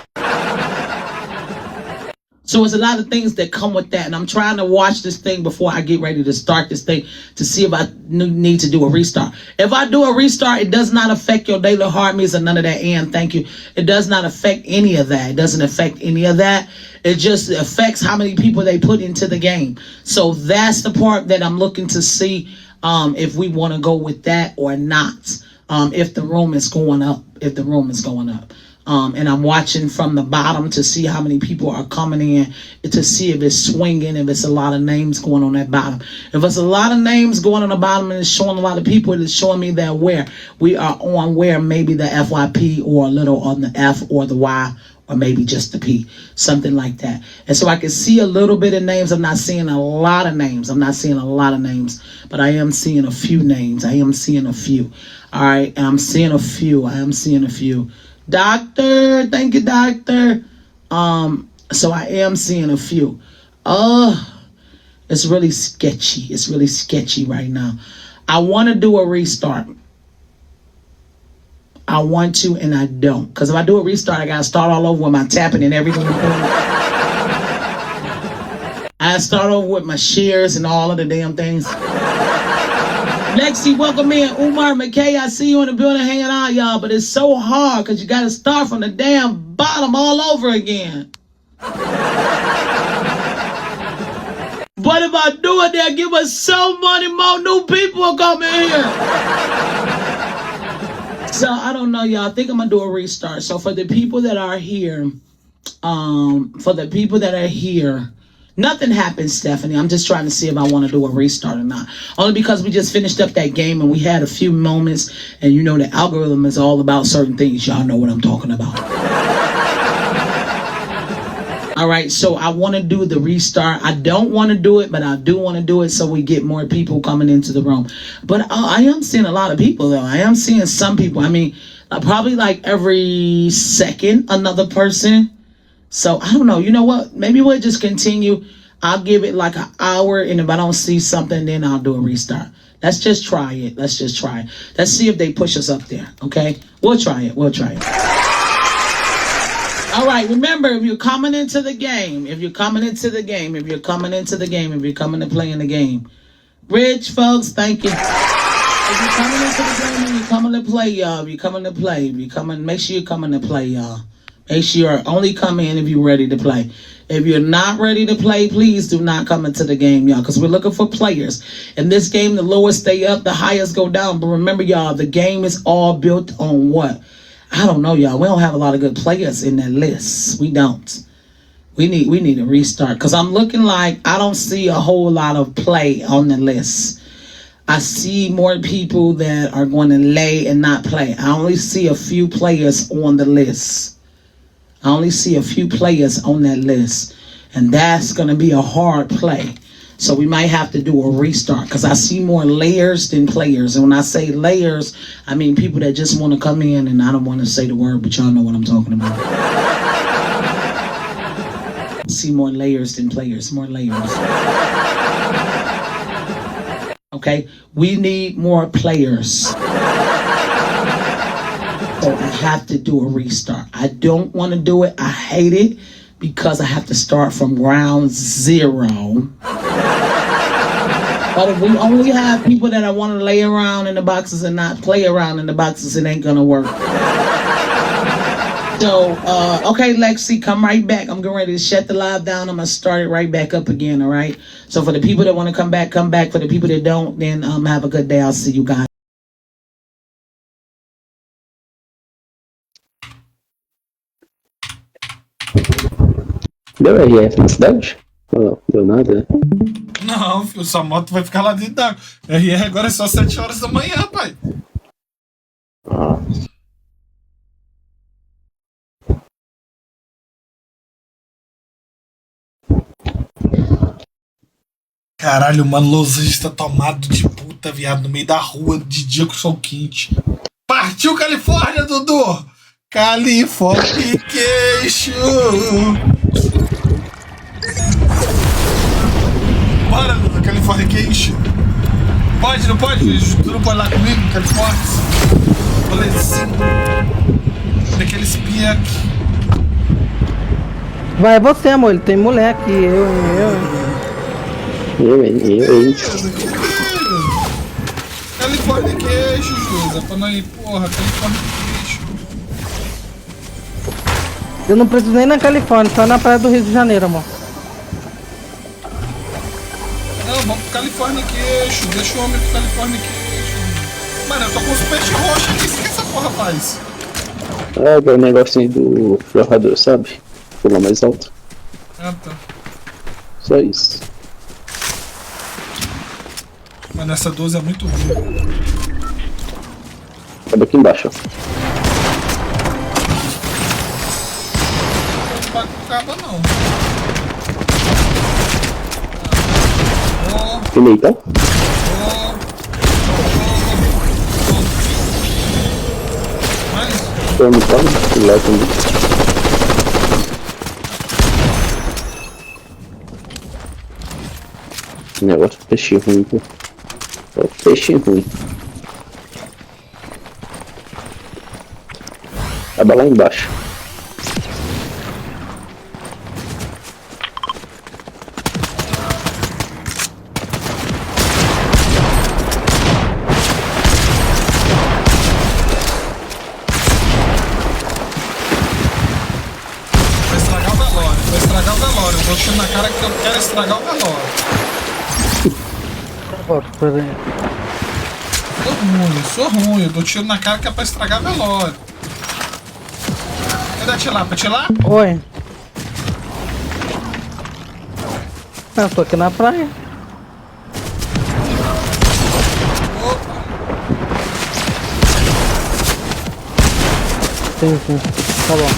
So it's a lot of things that come with that. And I'm trying to watch this thing before I get ready to start this thing to see if I need to do a restart. If I do a restart, it does not affect your daily heart means or none of that. And thank you. It does not affect any of that. It doesn't affect any of that. It just affects how many people they put into the game. So that's the part that I'm looking to see if we want to go with that or not. If the room is going up. And I'm watching from the bottom to see how many people are coming in, to see if it's swinging, if it's a lot of names going on that bottom. If it's a lot of names going on the bottom and it's showing a lot of people, it's showing me that we are on maybe the FYP or a little on the F or the Y, or maybe just the P, something like that. And so I can see a little bit of names. I'm not seeing a lot of names. But I am seeing a few names. I am seeing a few. All right, and I'm seeing a few. Doctor, thank you, doctor. So I am seeing a few. It's really sketchy right now. I want to do a restart. I want to and I don't. Because if I do a restart, I got to start all over with my tapping and everything. I start over with my shares and all of the damn things. Lexi, welcome in. Umar, McKay, I see you in the building hanging out, y'all. But it's so hard because you got to start from the damn bottom all over again. But if I do it, they'll give us so many more new people coming here. So I don't know, y'all. I think I'm going to do a restart. So for the people that are here, nothing happened, Stephanie. I'm just trying to see if I want to do a restart or not. Only because we just finished up that game and we had a few moments, and you know the algorithm is all about certain things. Y'all know what I'm talking about. All right, so I want to do the restart. I don't want to do it, but I do want to do it so we get more people coming into the room. But I am seeing a lot of people, though. I am seeing some people. I mean, probably like every second, another person. So I don't know. You know what? Maybe we'll just continue. I'll give it like an hour, and if I don't see something, then I'll do a restart. Let's just try it. Let's see if they push us up there. Okay? We'll try it. All right. Remember, if you're coming into the game, if you're coming to play in the game, rich folks, thank you. If you're coming into the game and you're coming to play, y'all, make sure you're coming to play, y'all. Make sure you only come in if you're ready to play. If you're not ready to play, please do not come into the game, y'all, because we're looking for players. In this game, the lowest stay up, the highest go down. But remember, y'all, the game is all built on what? I don't know, y'all. We don't have a lot of good players in that list. We don't. We need a restart, because I'm looking like I don't see a whole lot of play on the list. I see more people that are going to lay and not play. I only see a few players on the list. And that's going to be a hard play. So we might have to do a restart, because I see more layers than players. And when I say layers, I mean people that just want to come in, and I don't want to say the word, but y'all know what I'm talking about. I see more layers than players, Okay, we need more players. So I have to do a restart. I don't want to do it. I hate it, because I have to start from ground zero. But if we only have people that I want to lay around in the boxes and not play around in the boxes, it ain't gonna work. So, okay, Lexi, come right back. I'm getting ready to shut the live down. I'm gonna start it right back up again, all right? So for the people that want to come back, come back. For the people that don't, then have a good day. I'll see you guys. Deu RF na cidade? Oh, deu nada. Não, filho, sua moto vai ficar lá dentro d'água. RR agora é só 7 horas da manhã, pai. Caralho, mano, Los Angeles tá tomado de puta, viado, no meio da rua, de dia com sol quente. Partiu Califórnia, Dudu! Californication! Bora, Dudu, Californication! Pode, não pode? Tu não pode lá comigo, Califórnia? Bolezinho. Daquele espia aqui. Vai você, amor, ele tem mulher aqui, eu. Califórnia queixo, Júlia, pra não ir, porra, Califórnia queixo. Eu não preciso nem na Califórnia, só na praia do Rio de Janeiro, amor. Não, vamos pro Califórnia queixo, deixa o homem pro Califórnia queixo. Mano, eu tô com os peixes roxos aqui, o que essa porra faz? É aquele negocinho do jogador, sabe? Pular mais alto. Ah, tá. Só isso. Mas nessa 12 é muito ruim. Acaba aqui embaixo, ó. Não vai com cabo, não. Filei, tá? Tô no plano, lá também. Negócio peixe ruim, pô. É peixe ruim. Acaba lá embaixo. Tô tiro na cara que eu quero estragar o velório. Sou ruim, eu dou tiro na cara que é pra estragar velório. Cadê a Tilapa? Tilapa? Oi. Eu tô aqui na praia. Opa. Sim, sim. Tá bom.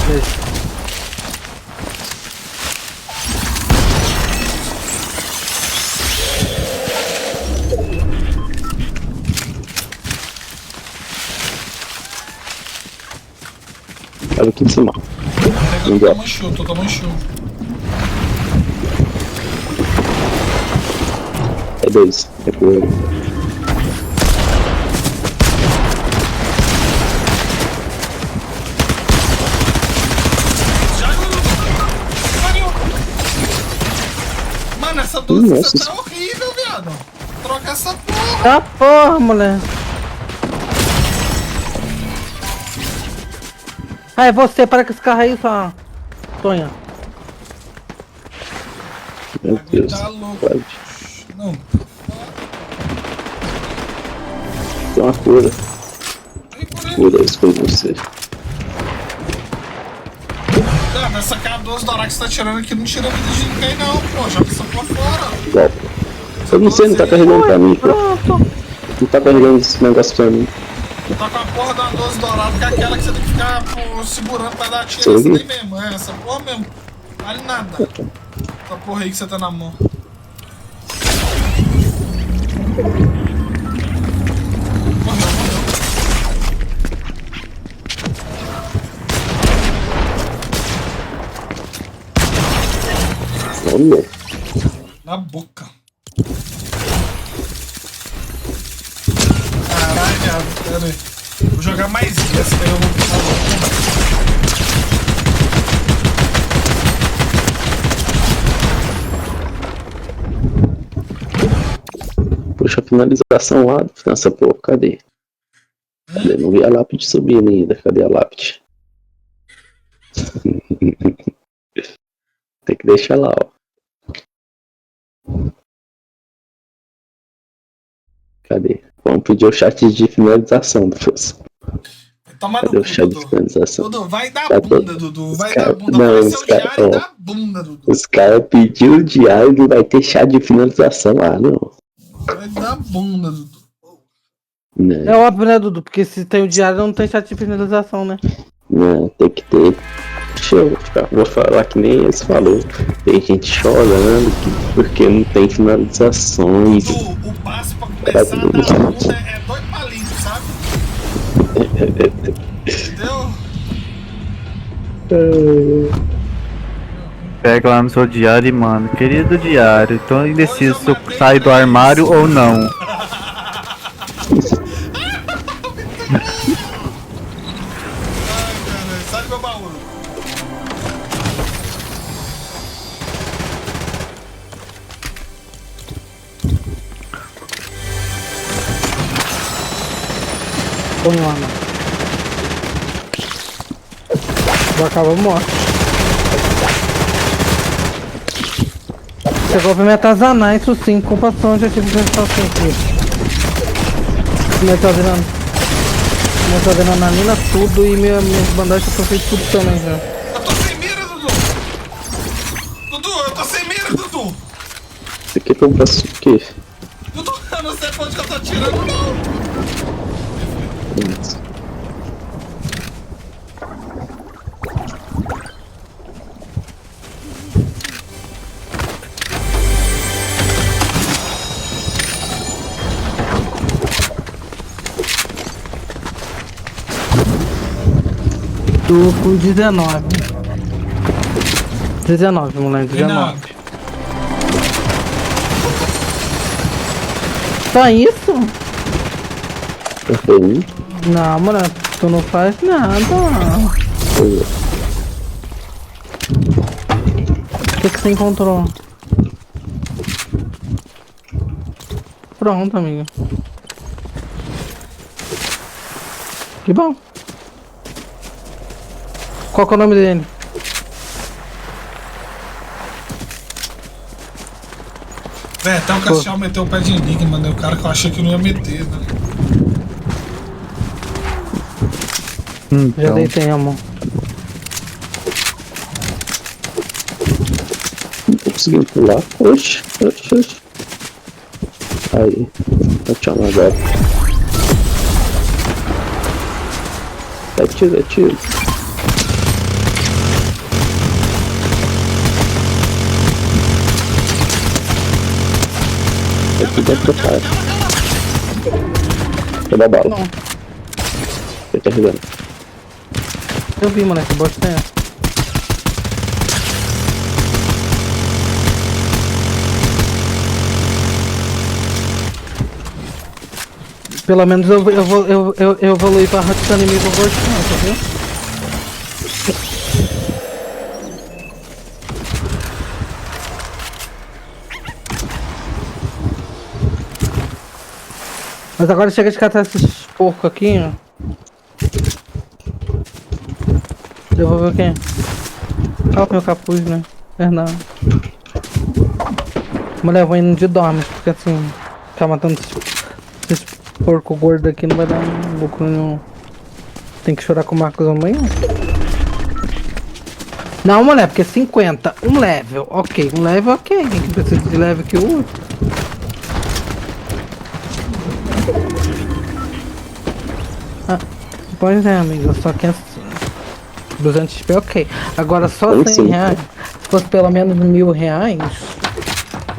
Beijo. Olha aqui em cima. Tô tomando chuva. É 2. É por ele. Mano, essa 12 tá horrível, viado. Troca essa porra. Tá porra, moleque. É você, para com esse carro aí, sua Tonha. Meu Deus. Tá louco. Pode. Não. Tem uma cura. Cura isso com você. Cara, essa K12 da hora que você tá tirando aqui não tira vida de ninguém não, pô. Joga essa porra fora. Igual. Eu não sei, não tá carregando pra mim, pô. Não tá carregando esse negócio pra mim. Tá com a porra da 12 dourada, que é aquela que você tem que ficar pô, segurando pra dar tiro. Essa daí mesmo, é essa porra mesmo. Vale nada. Essa porra aí que você tá na mão. Olha. Na boca. Caralho, viado, pera aí. Vou jogar mais essa, daí eu vou Puxa a finalização lá nessa porra, cadê? Cadê? Não vi a lápide subindo ainda, cadê a lápide? Tem que deixar lá, ó. Cadê? Vamos pedir o chat de finalização, professor. Cadê o chat de finalização? Dudu, vai dar bunda, Dudu. Vai dar bunda. Não, Vai ser o diário e dá bunda, Dudu. Os caras pediram o diário e não vai ter chat de finalização lá, não. Vai dar bunda, Dudu. Não. É óbvio, né, Dudu? Porque se tem o diário, não tem chat de finalização, né? Não, tem que ter. Deixa eu vou falar que nem eles falou. Tem gente chorando porque não tem finalizações. Dudu, o passo pra começar a dar bunda é 2 palitos, sabe? Entendeu? Pega lá no seu diário e manda. Querido diário, tô indeciso se eu saio do armário ou não. Sai do meu baú. Põe lá, mano. Vou acabar morto. Chegou pra me atazanar, isso sim, culpa sua, já tive que pensar assim aqui. Como é que tá virando? Minhas adrenalina tudo e minhas bandagens estão feitas tudo também já. Eu tô sem mira, Dudu! Dudu, eu tô sem mira, Dudu! Você quer que eu faça o quê? Dudu, eu não sei pra onde que eu tô atirando, não! Tô com 19. 19, moleque, 19. Só isso? Não, moleque, tu não faz nada. O que você encontrou? Pronto, amigo. Que bom. Qual que é o nome dele? Véi, até o Castiel meteu o pé de enigma, né? O cara que eu achei que não ia meter, né? Já deitei, amor. Não tô conseguindo pular. Oxi. Aí. Tchau, agora. É tiro. Aqui dentro do cara. Vou dar bala. Tô carregando. Eu vi, moleque, bosta é essa. Pelo menos eu evoluí pra raça inimigo vertical, tá vendo? Mas agora chega de catar esses porcos aqui, ó. Devolver o quê? Ah, o meu capuz, né? Verdade. Mulher, vou indo de dorme, porque assim, ficar matando esses porco gordo aqui não vai dar lucro nenhum. Tem que chorar com o Marcos amanhã. Não, mulher, porque 50, um level, ok. Quem precisa de level que o outro? Ah, pois é, amigo, só que 200 XP, ok. Agora só 100 reais, se fosse pelo menos R$1.000,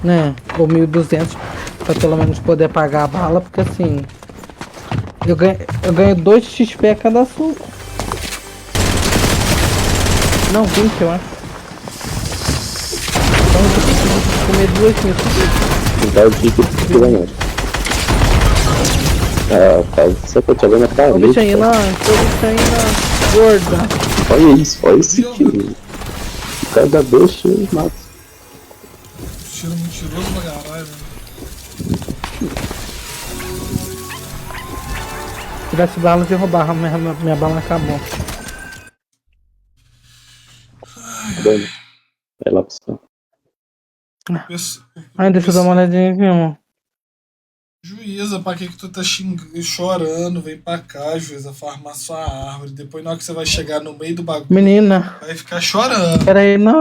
né? Ou 1.200, pra pelo menos poder pagar a bala, porque assim, eu ganho 2 XP a cada suco. Não, 20 eu acho. Então eu tô conseguindo comer 2 mil. Dá o ticket que vai mais. Ah, cara, você tá jogando a parede. Deixa aí lá, gorda. Olha isso aqui. Cada bicho mata. Tiro mentiroso pra caralho, né? Se tivesse balas eu roubava, minha bala acabou. Bom, vai lá pra Ai, deixa eu dar uma olhadinha aqui, amor. Juíza, pra que tu tá chorando? Vem pra cá, juíza, farmar sua árvore. Depois, na hora que você vai chegar no meio do bagulho, Menina. vai ficar chorando. Peraí, não.